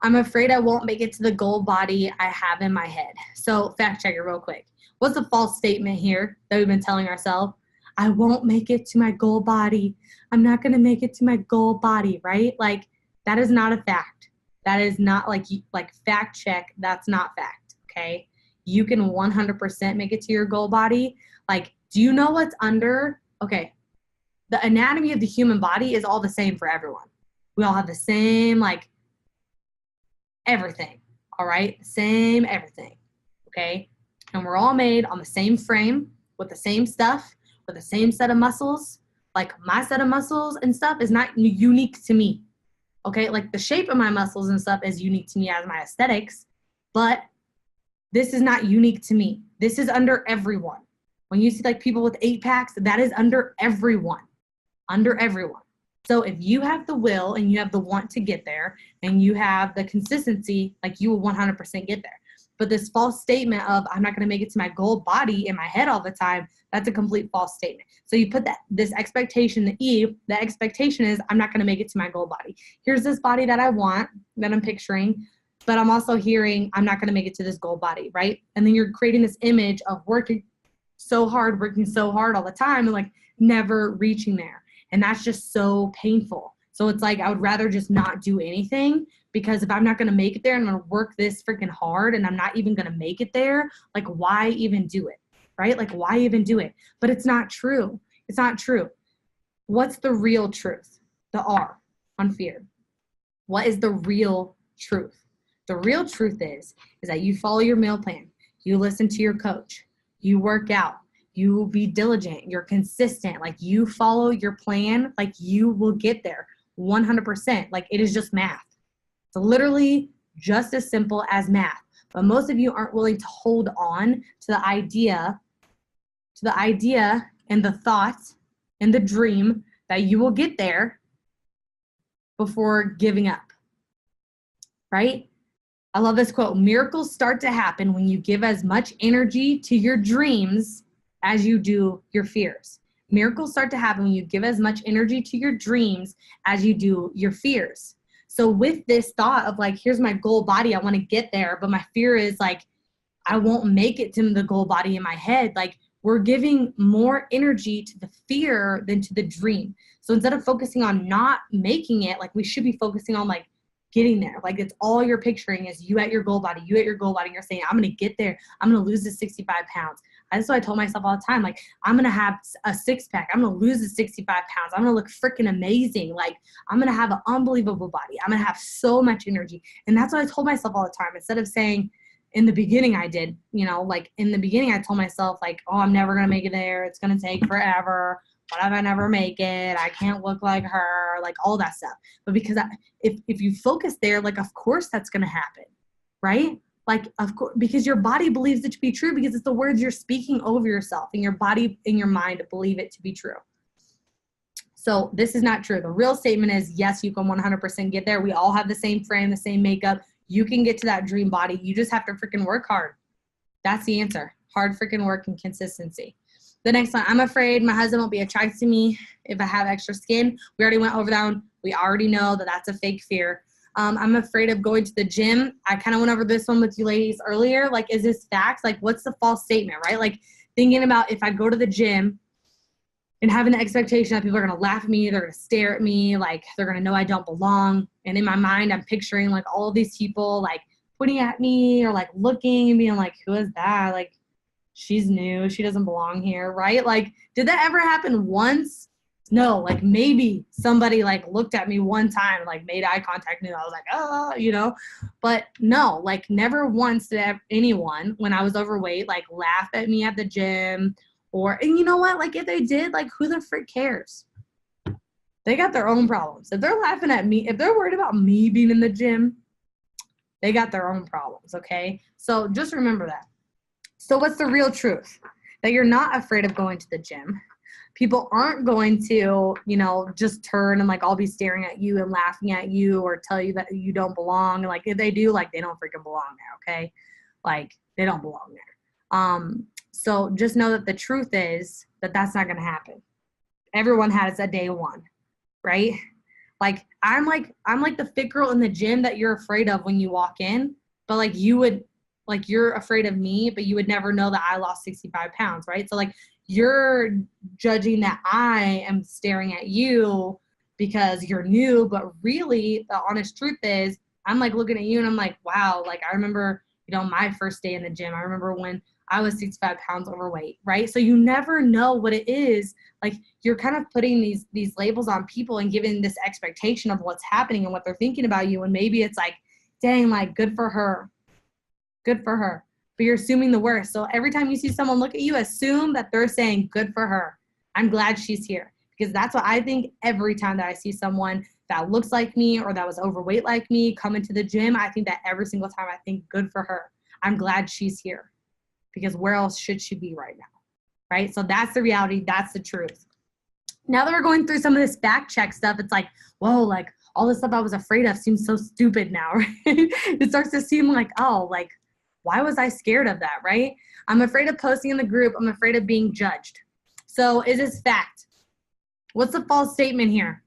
I'm afraid I won't make it to the goal body I have in my head. So fact check it real quick. What's the false statement here that we've been telling ourselves? I won't make it to my goal body. I'm not going to make it to my goal body, right? Like, that is not a fact. That is not like fact check. That's not fact, okay? You can 100% make it to your goal body. Like, do you know what's under? Okay, the anatomy of the human body is all the same for everyone. We all have the same, like, everything, all right? Same everything, okay? And we're all made on the same frame with the same stuff, with the same set of muscles. Like, my set of muscles and stuff is not unique to me, okay? Like, the shape of my muscles and stuff is unique to me as my aesthetics, but this is not unique to me. This is under everyone. When you see like people with 8-packs, that is under everyone, under everyone. So if you have the will and you have the want to get there and you have the consistency, like, you will 100% get there. But this false statement of I'm not going to make it to my goal body in my head all the time, that's a complete false statement. So you put this expectation, the expectation is I'm not going to make it to my goal body. Here's this body that I want, that I'm picturing, but I'm also hearing I'm not going to make it to this goal body, right? And then you're creating this image of working so hard all the time and like never reaching there. And that's just so painful. So it's like, I would rather just not do anything, because if I'm not going to make it there, I'm going to work this freaking hard and I'm not even going to make it there. Like, why even do it? Right? Like, why even do it? But it's not true. It's not true. What's the real truth? The R on fear. What is the real truth? The real truth is that you follow your meal plan. You listen to your coach. You work out. You be diligent. You're consistent. Like, you follow your plan. Like, you will get there 100%. Like, it is just math. It's literally just as simple as math. But most of you aren't willing to hold on to the idea and the thought and the dream that you will get there before giving up, right? I love this quote. Miracles start to happen when you give as much energy to your dreams as you do your fears. Miracles start to happen when you give as much energy to your dreams as you do your fears. So with this thought of like, here's my goal body, I want to get there, but my fear is like, I won't make it to the goal body in my head. Like, we're giving more energy to the fear than to the dream. So instead of focusing on not making it, like, we should be focusing on like getting there. Like, it's all you're picturing is you at your goal body, and you're saying, I'm going to get there. I'm going to lose the 65 pounds. That's what I told myself all the time. Like, I'm going to have a 6-pack. I'm going to lose the 65 pounds. I'm going to look freaking amazing. Like, I'm going to have an unbelievable body. I'm going to have so much energy. And that's what I told myself all the time. Instead of saying, in the beginning I did, like in the beginning I told myself like, oh, I'm never going to make it there. It's going to take forever. What if I never make it? I can't look like her, like all that stuff. But because if you focus there, like, of course that's going to happen, right? Like, of course, because your body believes it to be true, because it's the words you're speaking over yourself, and your body and your mind believe it to be true. So this is not true. The real statement is, yes, you can 100% get there. We all have the same frame, the same makeup. You can get to that dream body. You just have to freaking work hard. That's the answer. Hard freaking work and consistency. The next one, I'm afraid my husband won't be attracted to me if I have extra skin. We already went over that one. We already know that that's a fake fear. I'm afraid of going to the gym. I kind of went over this one with you ladies earlier. Like, is this facts? Like, what's the false statement, right? Like, thinking about if I go to the gym and having the expectation that people are going to laugh at me, they're going to stare at me, like, they're going to know I don't belong. And in my mind, I'm picturing, like, all of these people, like, pointing at me or, like, looking and being like, who is that? Like, she's new. She doesn't belong here, right? Like, did that ever happen once? No, like, maybe somebody, like, looked at me one time, like, made eye contact, and I was like, oh, But no, like, never once did anyone, when I was overweight, like, laugh at me at the gym. And you know what? Like, if they did, like, who the frick cares? They got their own problems. If they're laughing at me, if they're worried about me being in the gym, they got their own problems, okay? So just remember that. So what's the real truth? That you're not afraid of going to the gym. people aren't going to, you know, just turn and like all be staring at you and laughing at you or tell you that you don't belong. Like if they do, like they don't freaking belong there, okay? Like they don't belong there. So just know that the truth is that that's not going to happen. Everyone has a day one, right? Like I'm like the fit girl in the gym that you're afraid of when you walk in, but like you're afraid of me, but you would never know that I lost 65 pounds, right? So like you're judging that I am staring at you because you're new, but really the honest truth is I'm like looking at you and I'm like, wow, like I remember, you know, my first day in the gym. I remember when I was 65 pounds overweight, right? So you never know what it is. Like you're kind of putting these labels on people and giving this expectation of what's happening and what they're thinking about you. And maybe it's like, dang, like good for her. Good for her. But you're assuming the worst. So every time you see someone look at you, assume that they're saying good for her. I'm glad she's here. Because that's what I think every time that I see someone that looks like me or that was overweight like me come into the gym. I think that every single time I think good for her. I'm glad she's here. Because where else should she be right now? Right? So that's the reality. That's the truth. Now that we're going through some of this fact check stuff, it's like, whoa, like all this stuff I was afraid of seems so stupid now, right? It starts to seem like, oh, like, why was I scared of that, right? I'm afraid of posting in the group. I'm afraid of being judged. So is this fact? What's the false statement here?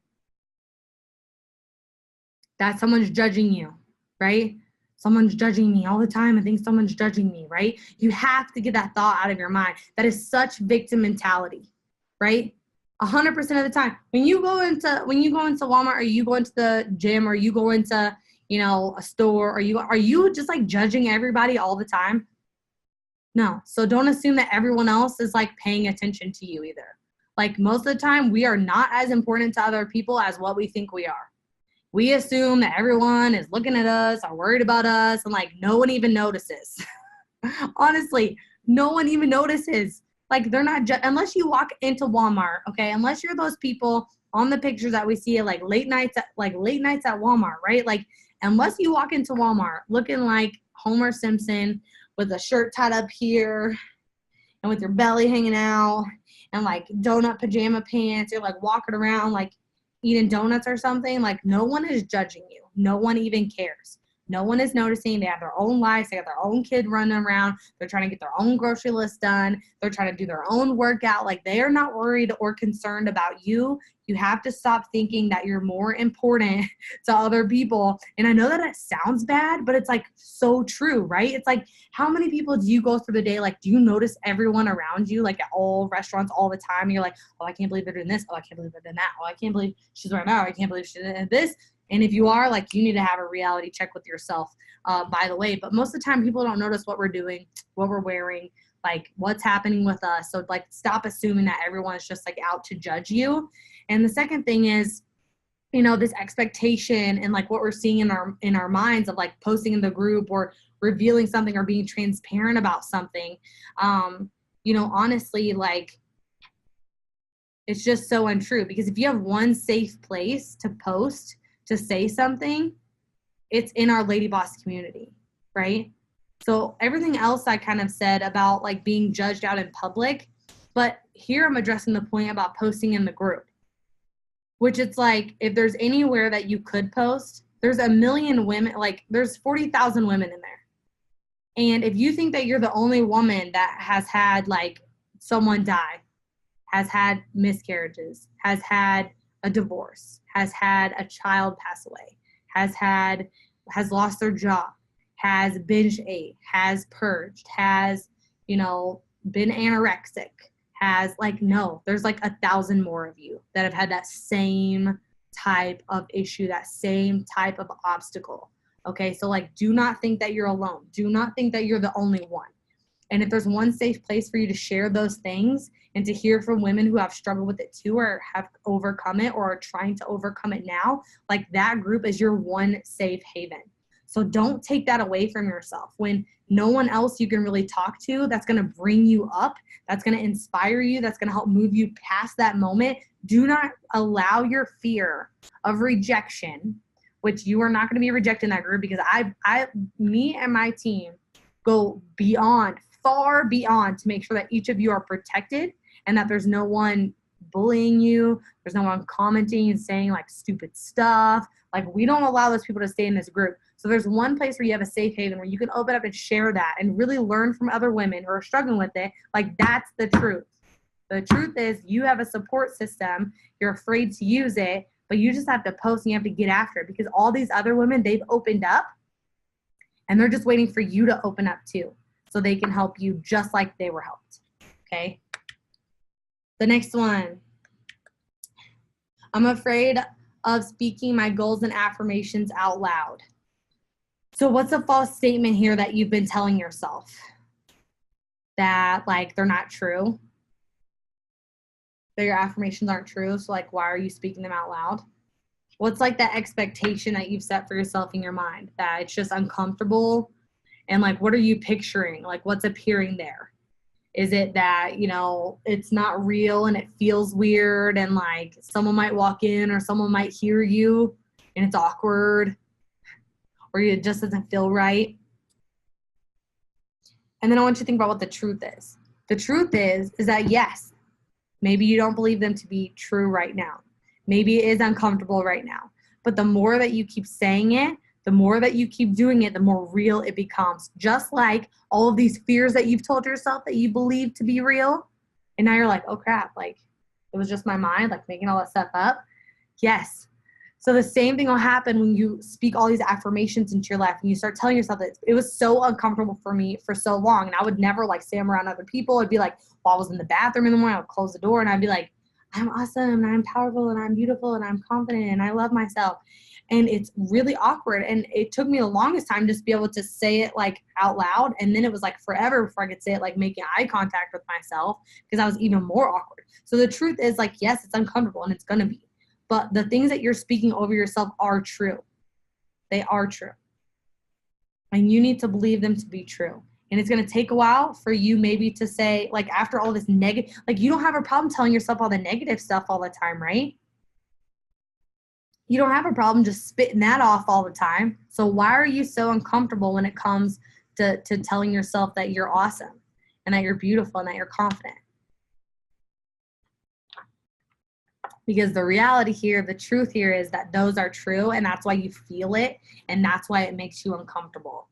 That someone's judging you, right? Someone's judging me all the time. I think someone's judging me, right? You have to get that thought out of your mind. That is such victim mentality, right? 100% of the time. When you go into Walmart or you go into the gym or you go into, you know, a store, are you just like judging everybody all the time? No. So don't assume that everyone else is like paying attention to you either. Like most of the time, we are not as important to other people as what we think we are. We assume that everyone is looking at us, are worried about us, and like no one even notices. Honestly, no one even notices. Like they're not, unless you walk into Walmart, okay? Unless you're those people on the pictures that we see at like late nights at Walmart, right? Like unless you walk into Walmart looking like Homer Simpson with a shirt tied up here and with your belly hanging out and like donut pajama pants, you're like walking around like eating donuts or something, like no one is judging you. No one even cares. No one is noticing. They have their own lives. They got their own kid running around. They're trying to get their own grocery list done. They're trying to do their own workout. Like they are not worried or concerned about you. You have to stop thinking that you're more important to other people. And I know that it sounds bad, but it's like so true, right? It's like, how many people do you go through the day? Like, do you notice everyone around you, like at all restaurants all the time? And you're like, oh, I can't believe they're doing this. Oh, I can't believe they're doing that. Oh, I can't believe she's wearing that. I can't believe she did this. And if you are, like, you need to have a reality check with yourself, by the way. But most of the time, people don't notice what we're doing, what we're wearing, like what's happening with us. So, like, stop assuming that everyone's just, like, out to judge you. And the second thing is, you know, this expectation and, like, what we're seeing in our minds of, like, posting in the group or revealing something or being transparent about something. You know, honestly, like, it's just so untrue. Because if you have one safe place to post, to say something, it's in our LadyBoss community, right? So everything else I kind of said about like being judged out in public, but here I'm addressing the point about posting in the group, which it's like, if there's anywhere that you could post, there's a million women, like there's 40,000 women in there. And if you think that you're the only woman that has had like someone die, has had miscarriages, has had a divorce, has had a child pass away, has lost their job, has binge ate, has purged, has, you know, been anorexic, has like, no, there's like 1,000 more of you that have had that same type of issue, that same type of obstacle. Okay. So like, do not think that you're alone. Do not think that you're the only one. And if there's one safe place for you to share those things and to hear from women who have struggled with it too, or have overcome it or are trying to overcome it now, like that group is your one safe haven. So don't take that away from yourself. When no one else you can really talk to that's going to bring you up, that's going to inspire you, that's going to help move you past that moment, do not allow your fear of rejection, which you are not going to be rejected in that group, because me and my team go beyond, far beyond, to make sure that each of you are protected and that there's no one bullying you. There's no one commenting and saying like stupid stuff. Like we don't allow those people to stay in this group. So there's one place where you have a safe haven where you can open up and share that and really learn from other women who are struggling with it. Like that's the truth. The truth is you have a support system. You're afraid to use it, but you just have to post and you have to get after it because all these other women, they've opened up and they're just waiting for you to open up too so they can help you just like they were helped. Okay. The next one. I'm afraid of speaking my goals and affirmations out loud. So what's a false statement here that you've been telling yourself? That like they're not true? That your affirmations aren't true? So like why are you speaking them out loud? What's like that expectation that you've set for yourself in your mind? That it's just uncomfortable? And like what are you picturing? Like what's appearing there? Is it that, you know, it's not real and it feels weird and like someone might walk in or someone might hear you and it's awkward or it just doesn't feel right? And then I want you to think about what the truth is. The truth is that yes, maybe you don't believe them to be true right now. Maybe it is uncomfortable right now. But the more that you keep saying it, the more that you keep doing it, the more real it becomes. Just like all of these fears that you've told yourself that you believe to be real. And now you're like, oh crap, like it was just my mind, like making all that stuff up. Yes. So the same thing will happen when you speak all these affirmations into your life and you start telling yourself that it was so uncomfortable for me for so long. And I would never like say I'm around other people. I'd be like, while I was in the bathroom in the morning, I would close the door and I'd be like, I'm awesome and I'm powerful and I'm beautiful and I'm confident and I love myself. And it's really awkward. And it took me the longest time just to be able to say it like out loud. And then it was like forever before I could say it like making eye contact with myself because I was even more awkward. So the truth is like, yes, it's uncomfortable and it's going to be. But the things that you're speaking over yourself are true. They are true. And you need to believe them to be true. And it's going to take a while for you maybe to say, like after all this negative, like you don't have a problem telling yourself all the negative stuff all the time, right? You don't have a problem just spitting that off all the time. So why are you so uncomfortable when it comes to telling yourself that you're awesome and that you're beautiful and that you're confident? Because the reality here, the truth here is that those are true and that's why you feel it and that's why it makes you uncomfortable.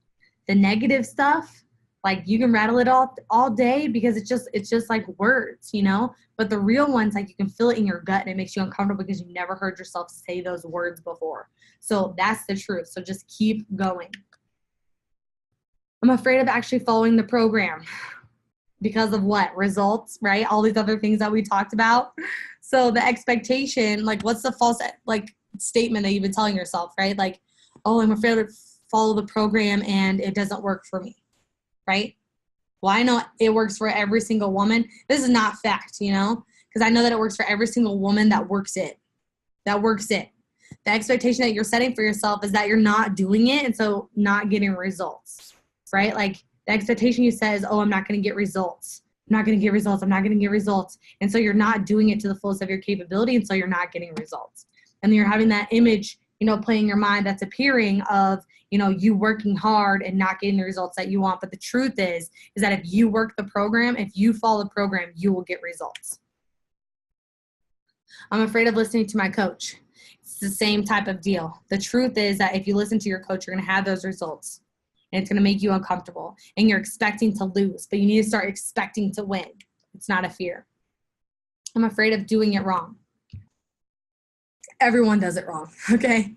The negative stuff, like you can rattle it all day because it's just like words, you know? But the real ones, like you can feel it in your gut and it makes you uncomfortable because you never heard yourself say those words before. So that's the truth. So just keep going. I'm afraid of actually following the program because of what? Results, right? All these other things that we talked about. So the expectation, like what's the false like statement that you've been telling yourself, right? Like, oh, I'm afraid to follow the program and it doesn't work for me. Right? Well, I know it works for every single woman. This is not fact, you know, because I know that it works for every single woman that works it. The expectation that you're setting for yourself is that you're not doing it and so not getting results, right? Like the expectation you set is, oh, I'm not going to get results. I'm not going to get results. I'm not going to get results. And so you're not doing it to the fullest of your capability and so you're not getting results. And then you're having that image, you know, playing in your mind that's appearing of, you know, you working hard and not getting the results that you want. But the truth is that if you work the program, if you follow the program, you will get results. I'm afraid of listening to my coach. It's the same type of deal. The truth is that if you listen to your coach, you're going to have those results. And it's going to make you uncomfortable. And you're expecting to lose. But you need to start expecting to win. It's not a fear. I'm afraid of doing it wrong. Everyone does it wrong, okay?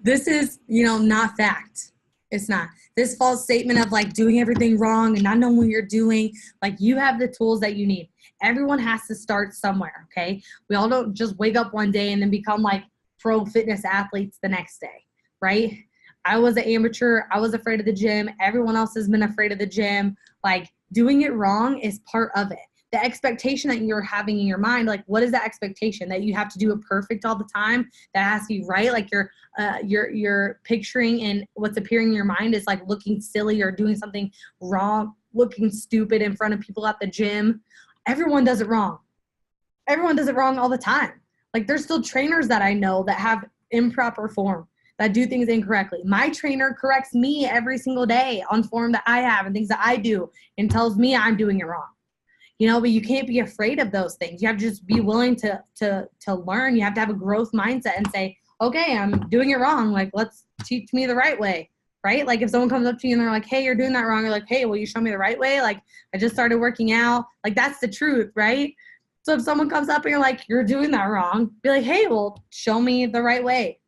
This is, you know, not fact. It's not. This false statement of like doing everything wrong and not knowing what you're doing, like you have the tools that you need. Everyone has to start somewhere, okay? We all don't just wake up one day and then become like pro fitness athletes the next day, right? I was an amateur. I was afraid of the gym. Everyone else has been afraid of the gym. Like doing it wrong is part of it. The expectation that you're having in your mind, like what is that expectation? That you have to do it perfect all the time? That has to be right? Like you're picturing and what's appearing in your mind is like looking silly or doing something wrong, looking stupid in front of people at the gym. Everyone does it wrong. Everyone does it wrong all the time. Like there's still trainers that I know that have improper form, that do things incorrectly. My trainer corrects me every single day on form that I have and things that I do and tells me I'm doing it wrong. but you can't be afraid of those things. You have to just be willing to learn. You have to have a growth mindset and say, okay, I'm doing it wrong. Like, let's teach me the right way, right? Like if someone comes up to you and they're like, hey, you're doing that wrong. You're like, hey, will you show me the right way? Like, I just started working out. Like, that's the truth, right? So if someone comes up and you're like, you're doing that wrong, be like, hey, well, show me the right way.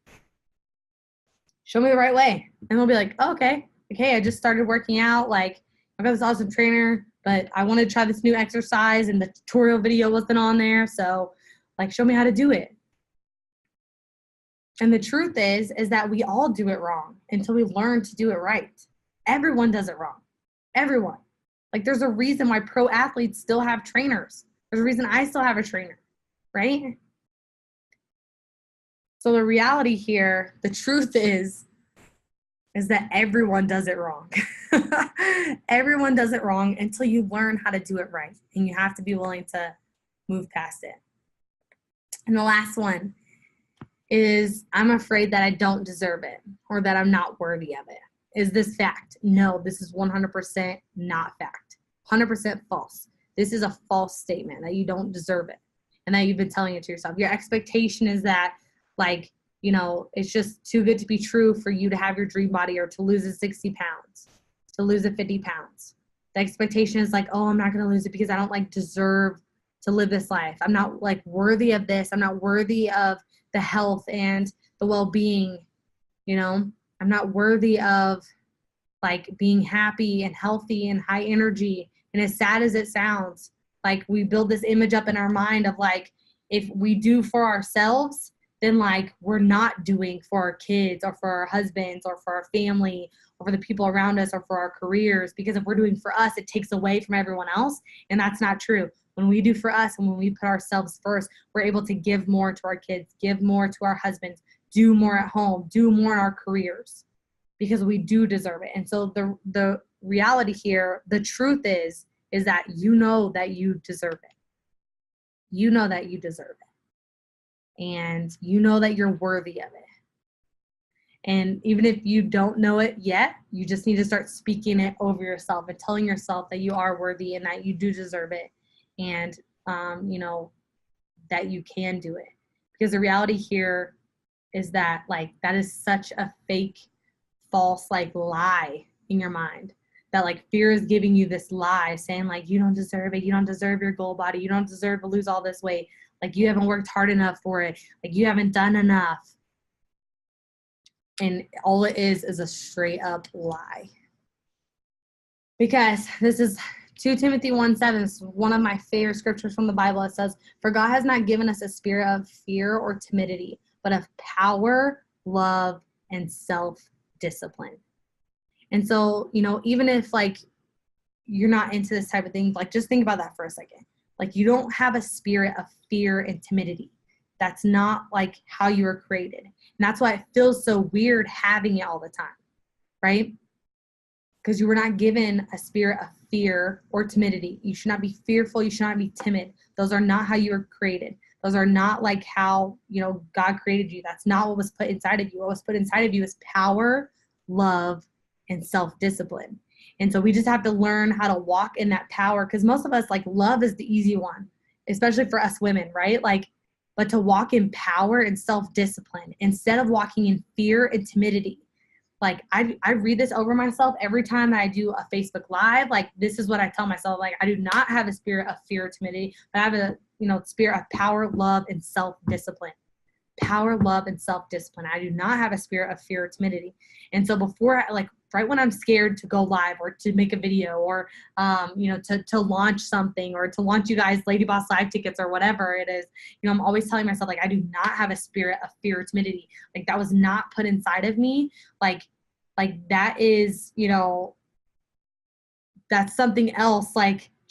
Show me the right way. And they'll be like, oh, okay. Okay, I just started working out. Like, I've got this awesome trainer, but I wanted to try this new exercise and the tutorial video wasn't on there. So like, show me how to do it. And the truth is that we all do it wrong until we learn to do it right. Everyone does it wrong. Everyone. Like there's a reason why pro athletes still have trainers. There's a reason I still have a trainer, right? So the reality here, the truth is that everyone does it wrong. Everyone does it wrong until you learn how to do it right. And you have to be willing to move past it. And the last one is, I'm afraid that I don't deserve it or that I'm not worthy of it. Is this fact? No, this is 100% not fact. 100% false. This is a false statement that you don't deserve it and that you've been telling it to yourself. Your expectation is that, like, it's just too good to be true for you to have your dream body or to lose a 60 pounds, to lose a 50 pounds. The expectation is like, oh, I'm not going to lose it because I don't deserve to live this life. I'm not worthy of this. I'm not worthy of the health and the well-being. I'm not worthy of being happy and healthy and high energy. And as sad as it sounds, we build this image up in our mind of if we do for ourselves, then we're not doing for our kids or for our husbands or for our family or for the people around us or for our careers. Because if we're doing for us, it takes away from everyone else. And that's not true. When we do for us and when we put ourselves first, we're able to give more to our kids, give more to our husbands, do more at home, do more in our careers because we do deserve it. And so the reality here, the truth is that that you deserve it. You know that you deserve it. And you know that you're worthy of it. And even if you don't know it yet, you just need to start speaking it over yourself and telling yourself that you are worthy and that you do deserve it. And, that you can do it. Because the reality here is that, that is such a fake, false, lie in your mind. That, fear is giving you this lie saying, you don't deserve it. You don't deserve your goal body. You don't deserve to lose all this weight. You haven't worked hard enough for it. You haven't done enough. And all it is a straight up lie. Because this is 2 Timothy 1:7, one of my favorite scriptures from the Bible. It says, for God has not given us a spirit of fear or timidity, but of power, love, and self-discipline. And so, even if you're not into this type of thing, just think about that for a second. You don't have a spirit of fear and timidity. That's not how you were created. And that's why it feels so weird having it all the time, right? Because you were not given a spirit of fear or timidity. You should not be fearful. You should not be timid. Those are not how you were created. Those are not how, God created you. That's not what was put inside of you. What was put inside of you is power, love, and self-discipline. And so we just have to learn how to walk in that power, because most of us, love is the easy one, especially for us women, right? But to walk in power and self-discipline instead of walking in fear and timidity. I read this over myself every time that I do a Facebook Live. This is what I tell myself. I do not have a spirit of fear or timidity, but I have a, spirit of power, love, and self-discipline. Power, love, and self-discipline. I do not have a spirit of fear or timidity. And so before, right when I'm scared to go live or to make a video or, to launch something or to launch you guys LadyBoss Live tickets or whatever it is, I'm always telling myself, I do not have a spirit of fear or timidity. That was not put inside of me. That is, that's something else,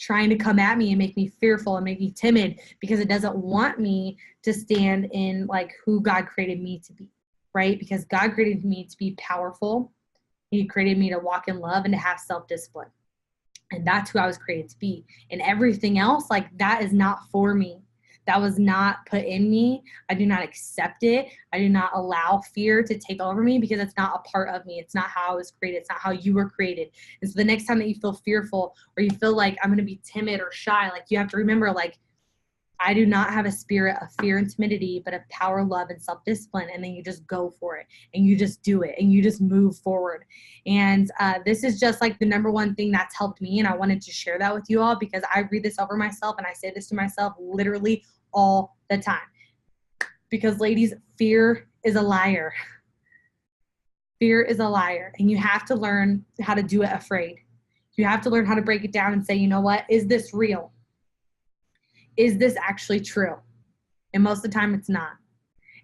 trying to come at me and make me fearful and make me timid because it doesn't want me to stand in who God created me to be, right? Because God created me to be powerful. He created me to walk in love and to have self-discipline. And that's who I was created to be. And everything else, that is not for me. That was not put in me. I do not accept it. I do not allow fear to take over me because it's not a part of me. It's not how I was created. It's not how you were created. And so the next time that you feel fearful or you feel like I'm going to be timid or shy, like you have to remember, like, I do not have a spirit of fear and timidity, but of power, love, and self-discipline. And then you just go for it and you just do it and you just move forward. And this is just like the number one thing that's helped me. And I wanted to share that with you all because I read this over myself and I say this to myself literally all the time. Because ladies, fear is a liar. Fear is a liar. And you have to learn how to do it afraid. You have to learn how to break it down and say, you know what? Is this real? Is this actually true? And most of the time it's not.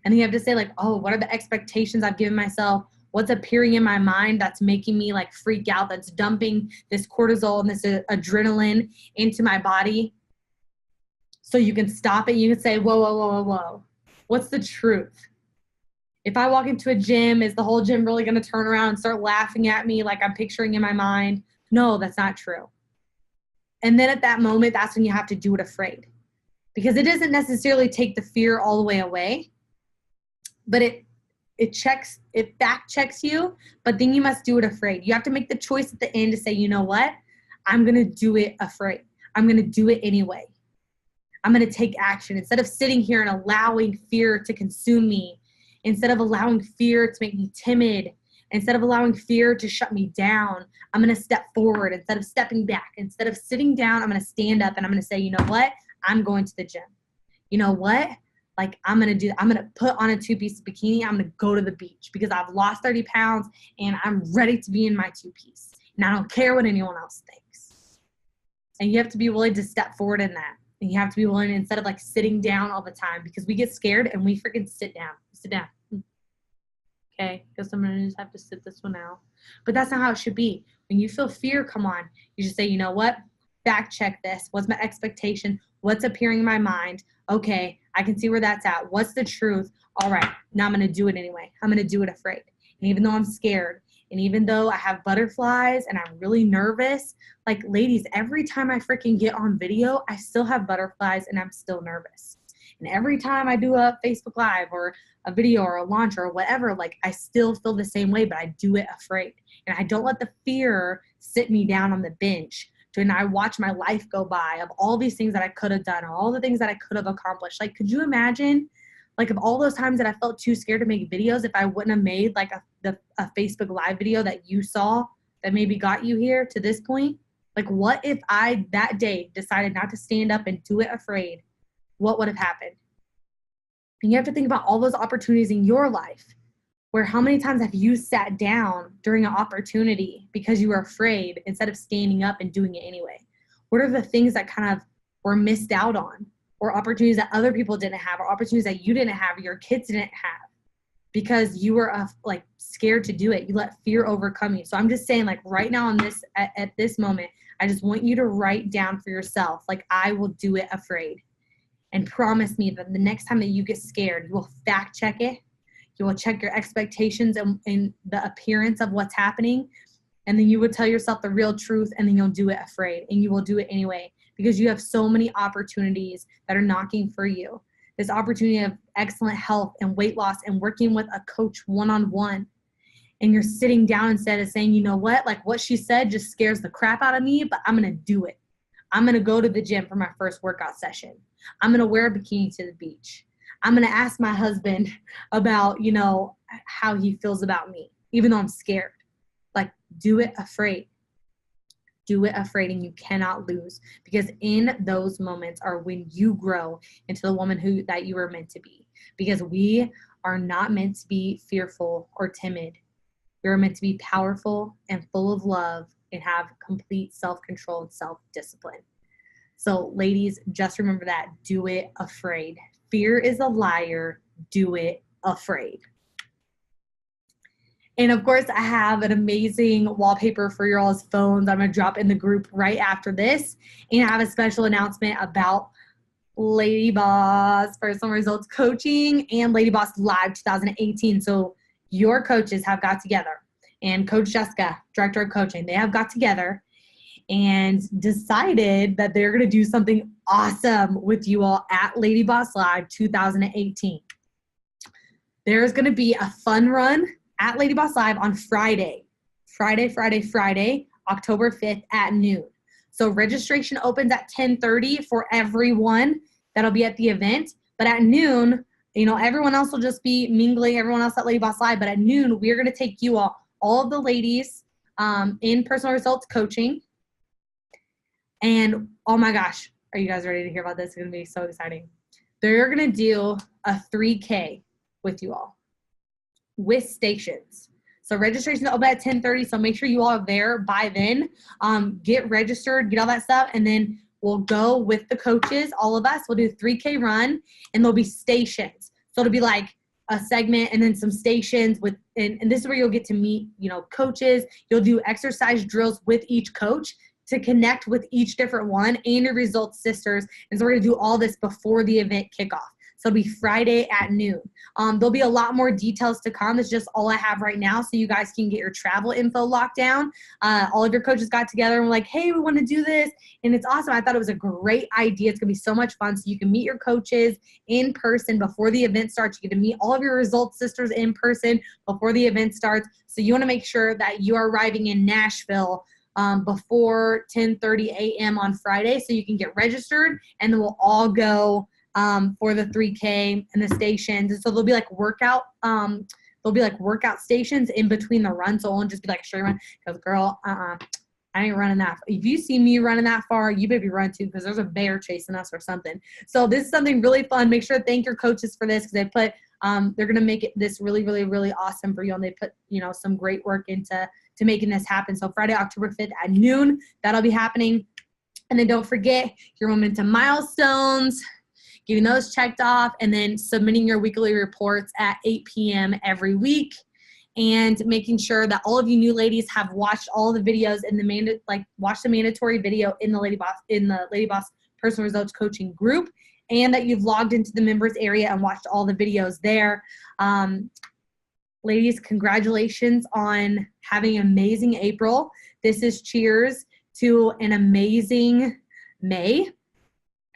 And then you have to say like, oh, what are the expectations I've given myself? What's appearing in my mind that's making me like freak out, that's dumping this cortisol and this adrenaline into my body? So you can stop it. You can say, whoa, whoa, whoa, whoa, whoa. What's the truth? If I walk into a gym, is the whole gym really going to turn around and start laughing at me like I'm picturing in my mind? No, that's not true. And then at that moment, that's when you have to do it afraid. Because it doesn't necessarily take the fear all the way away, but it fact checks you, but then you must do it afraid. You have to make the choice at the end to say, you know what? I'm going to do it afraid. I'm going to do it anyway. I'm going to take action. Instead of sitting here and allowing fear to consume me, instead of allowing fear to make me timid, instead of allowing fear to shut me down, I'm going to step forward. Instead of stepping back, instead of sitting down, I'm going to stand up and I'm going to say, you know what? I'm going to the gym. You know what? Like I'm going to put on a 2-piece bikini. I'm going to go to the beach because I've lost 30 pounds and I'm ready to be in my 2-piece. And I don't care what anyone else thinks. And you have to be willing to step forward in that. And you have to be willing, instead of like sitting down all the time, because we get scared and we freaking sit down. Sit down. Okay, because I'm going to just have to sit this one out. But that's not how it should be. When you feel fear come on, you just say, you know what? Fact check this. What's my expectation? What's appearing in my mind? Okay, I can see where that's at. What's the truth? All right, now I'm going to do it anyway. I'm going to do it afraid. And even though I'm scared, and even though I have butterflies and I'm really nervous, like ladies, every time I freaking get on video, I still have butterflies and I'm still nervous. And every time I do a Facebook Live or a video or a launch or whatever, like I still feel the same way, but I do it afraid. And I don't let the fear sit me down on the bench. And I watch my life go by of all these things that I could have done, or all the things that I could have accomplished. Like, could you imagine, like, of all those times that I felt too scared to make videos, if I wouldn't have made like a Facebook Live video that you saw that maybe got you here to this point? Like, what if I that day decided not to stand up and do it afraid? What would have happened? And you have to think about all those opportunities in your life. Where how many times have you sat down during an opportunity because you were afraid instead of standing up and doing it anyway? What are the things that kind of were missed out on, or opportunities that other people didn't have, or opportunities that you didn't have, or your kids didn't have because you were like scared to do it? You let fear overcome you. So I'm just saying, like right now on this, at this moment, I just want you to write down for yourself, like I will do it afraid, and promise me that the next time that you get scared, you will fact check it. You will check your expectations and the appearance of what's happening. And then you would tell yourself the real truth, and then you'll do it afraid, and you will do it anyway because you have so many opportunities that are knocking for you. This opportunity of excellent health and weight loss and working with a coach one-on-one. And you're sitting down instead of saying, you know what, like what she said just scares the crap out of me, but I'm going to do it. I'm going to go to the gym for my first workout session. I'm going to wear a bikini to the beach. I'm going to ask my husband about, you know, how he feels about me, even though I'm scared. Like, do it afraid. Do it afraid, and you cannot lose, because in those moments are when you grow into the woman that you were meant to be, because we are not meant to be fearful or timid. We are meant to be powerful and full of love and have complete self-control and self-discipline. So ladies, just remember that. Do it afraid. Fear is a liar. Do it afraid. And of course, I have an amazing wallpaper for your all's phones. I'm going to drop in the group right after this. And I have a special announcement about LadyBoss Personal Results Coaching and LadyBoss Live 2018. So your coaches have got together, and Coach Jessica, Director of Coaching, they have got together. and decided that they're going to do something awesome with you all at LadyBoss Live 2018. There's going to be a fun run at LadyBoss Live on Friday, October 5th at noon. So registration opens at 10:30 for everyone that'll be at the event. But at noon, you know, everyone else will just be mingling, everyone else at LadyBoss Live. But at noon, we're going to take you all of the ladies in personal results coaching. And oh my gosh, are you guys ready to hear about this? It's going to be so exciting. They're going to do a 3K with you all with stations. So registration is open at 10:30. So make sure you all are there by then. Get registered, get all that stuff. And then we'll go with the coaches, all of us. We'll do a 3K run and there'll be stations. So it'll be like a segment and then some stations with, and this is where you'll get to meet, you know, coaches. You'll do exercise drills with each coach to connect with each different one and your results sisters. And so we're going to do all this before the event kickoff. So it'll be Friday at noon. There'll be a lot more details to come. It's just all I have right now, so you guys can get your travel info locked down. All of your coaches got together and were like, hey, we want to do this. And it's awesome. I thought it was a great idea. It's going to be so much fun. So you can meet your coaches in person before the event starts. You get to meet all of your results sisters in person before the event starts. So you want to make sure that you are arriving in Nashville before 10:30 a.m. on Friday so you can get registered, and then we'll all go for the 3K and the stations. And so there'll be like workout stations in between the runs. So it won't just be like a straight run, because girl, I ain't running that. If you see me running that far, you better be running too, because there's a bear chasing us or something. So this is something really fun. Make sure to thank your coaches for this, because they put they're going to make it this really, really, really awesome for you. And they put, you know, some great work into making this happen. So Friday, October 5th at noon, that'll be happening. And then don't forget your momentum milestones, getting those checked off, and then submitting your weekly reports at 8 p.m. every week, and making sure that all of you new ladies have watched all the videos in the watch the mandatory video in the LadyBoss Personal Results Coaching group, and that you've logged into the members area and watched all the videos there. Ladies, congratulations on having an amazing April. This is cheers to an amazing May.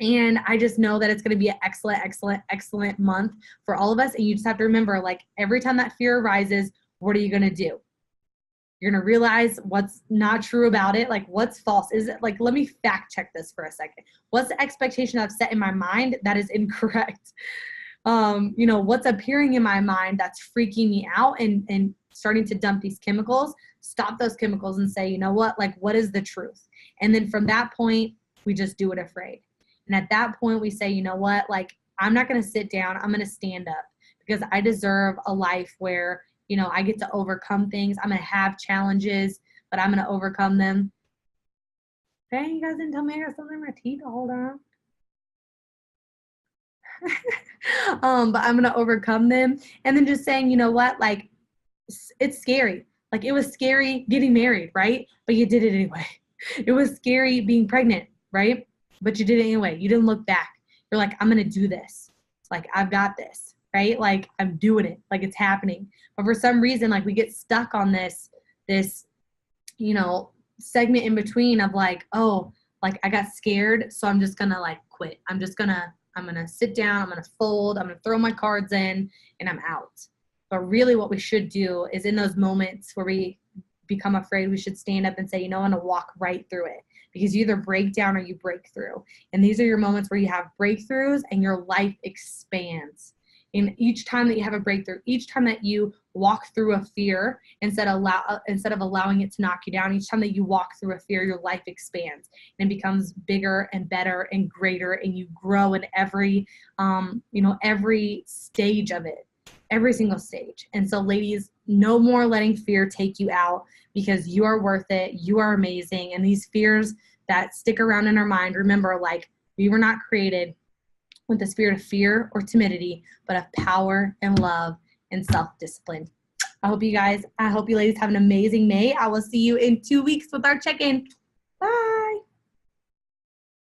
And I just know that it's going to be an excellent, excellent, excellent month for all of us. And you just have to remember, like, every time that fear arises, what are you going to do? You're going to realize what's not true about it. Like, what's false? Is it like, let me fact check this for a second. What's the expectation I've set in my mind that is incorrect? You know, what's appearing in my mind that's freaking me out and starting to dump these chemicals? Stop those chemicals and say, you know what, like, what is the truth? And then from that point, we just do it afraid. And at that point, we say, you know what, like, I'm not going to sit down. I'm going to stand up, because I deserve a life where, you know, I get to overcome things. I'm going to have challenges, but I'm going to overcome them. Dang, you guys didn't tell me I got something in my teeth. Hold on. But I'm going to overcome them. And then just saying, you know what, like, it's scary. Like, it was scary getting married, right? But you did it anyway. It was scary being pregnant, right? But you did it anyway. You didn't look back. You're like, I'm going to do this. Like, I've got this, right? Like, I'm doing it. Like, it's happening. But for some reason, like, we get stuck on this, you know, segment in between of like, oh, like, I got scared, so I'm just going to, like, quit. I'm going to sit down. I'm going to fold. I'm going to throw my cards in, and I'm out. But really what we should do is, in those moments where we become afraid, we should stand up and say, you know, I'm going to walk right through it. Because you either break down or you break through. And these are your moments where you have breakthroughs and your life expands. And each time that you have a breakthrough, each time that you walk through a fear, instead of allowing it to knock you down, each time that you walk through a fear, your life expands and it becomes bigger and better and greater, and you grow in every stage of it, every single stage. And so, ladies, no more letting fear take you out, because you are worth it. You are amazing. And these fears that stick around in our mind, remember, like, we were not created with the spirit of fear or timidity, but of power and love and self-discipline. I hope you ladies have an amazing May. I will see you in 2 weeks with our check-in. Bye.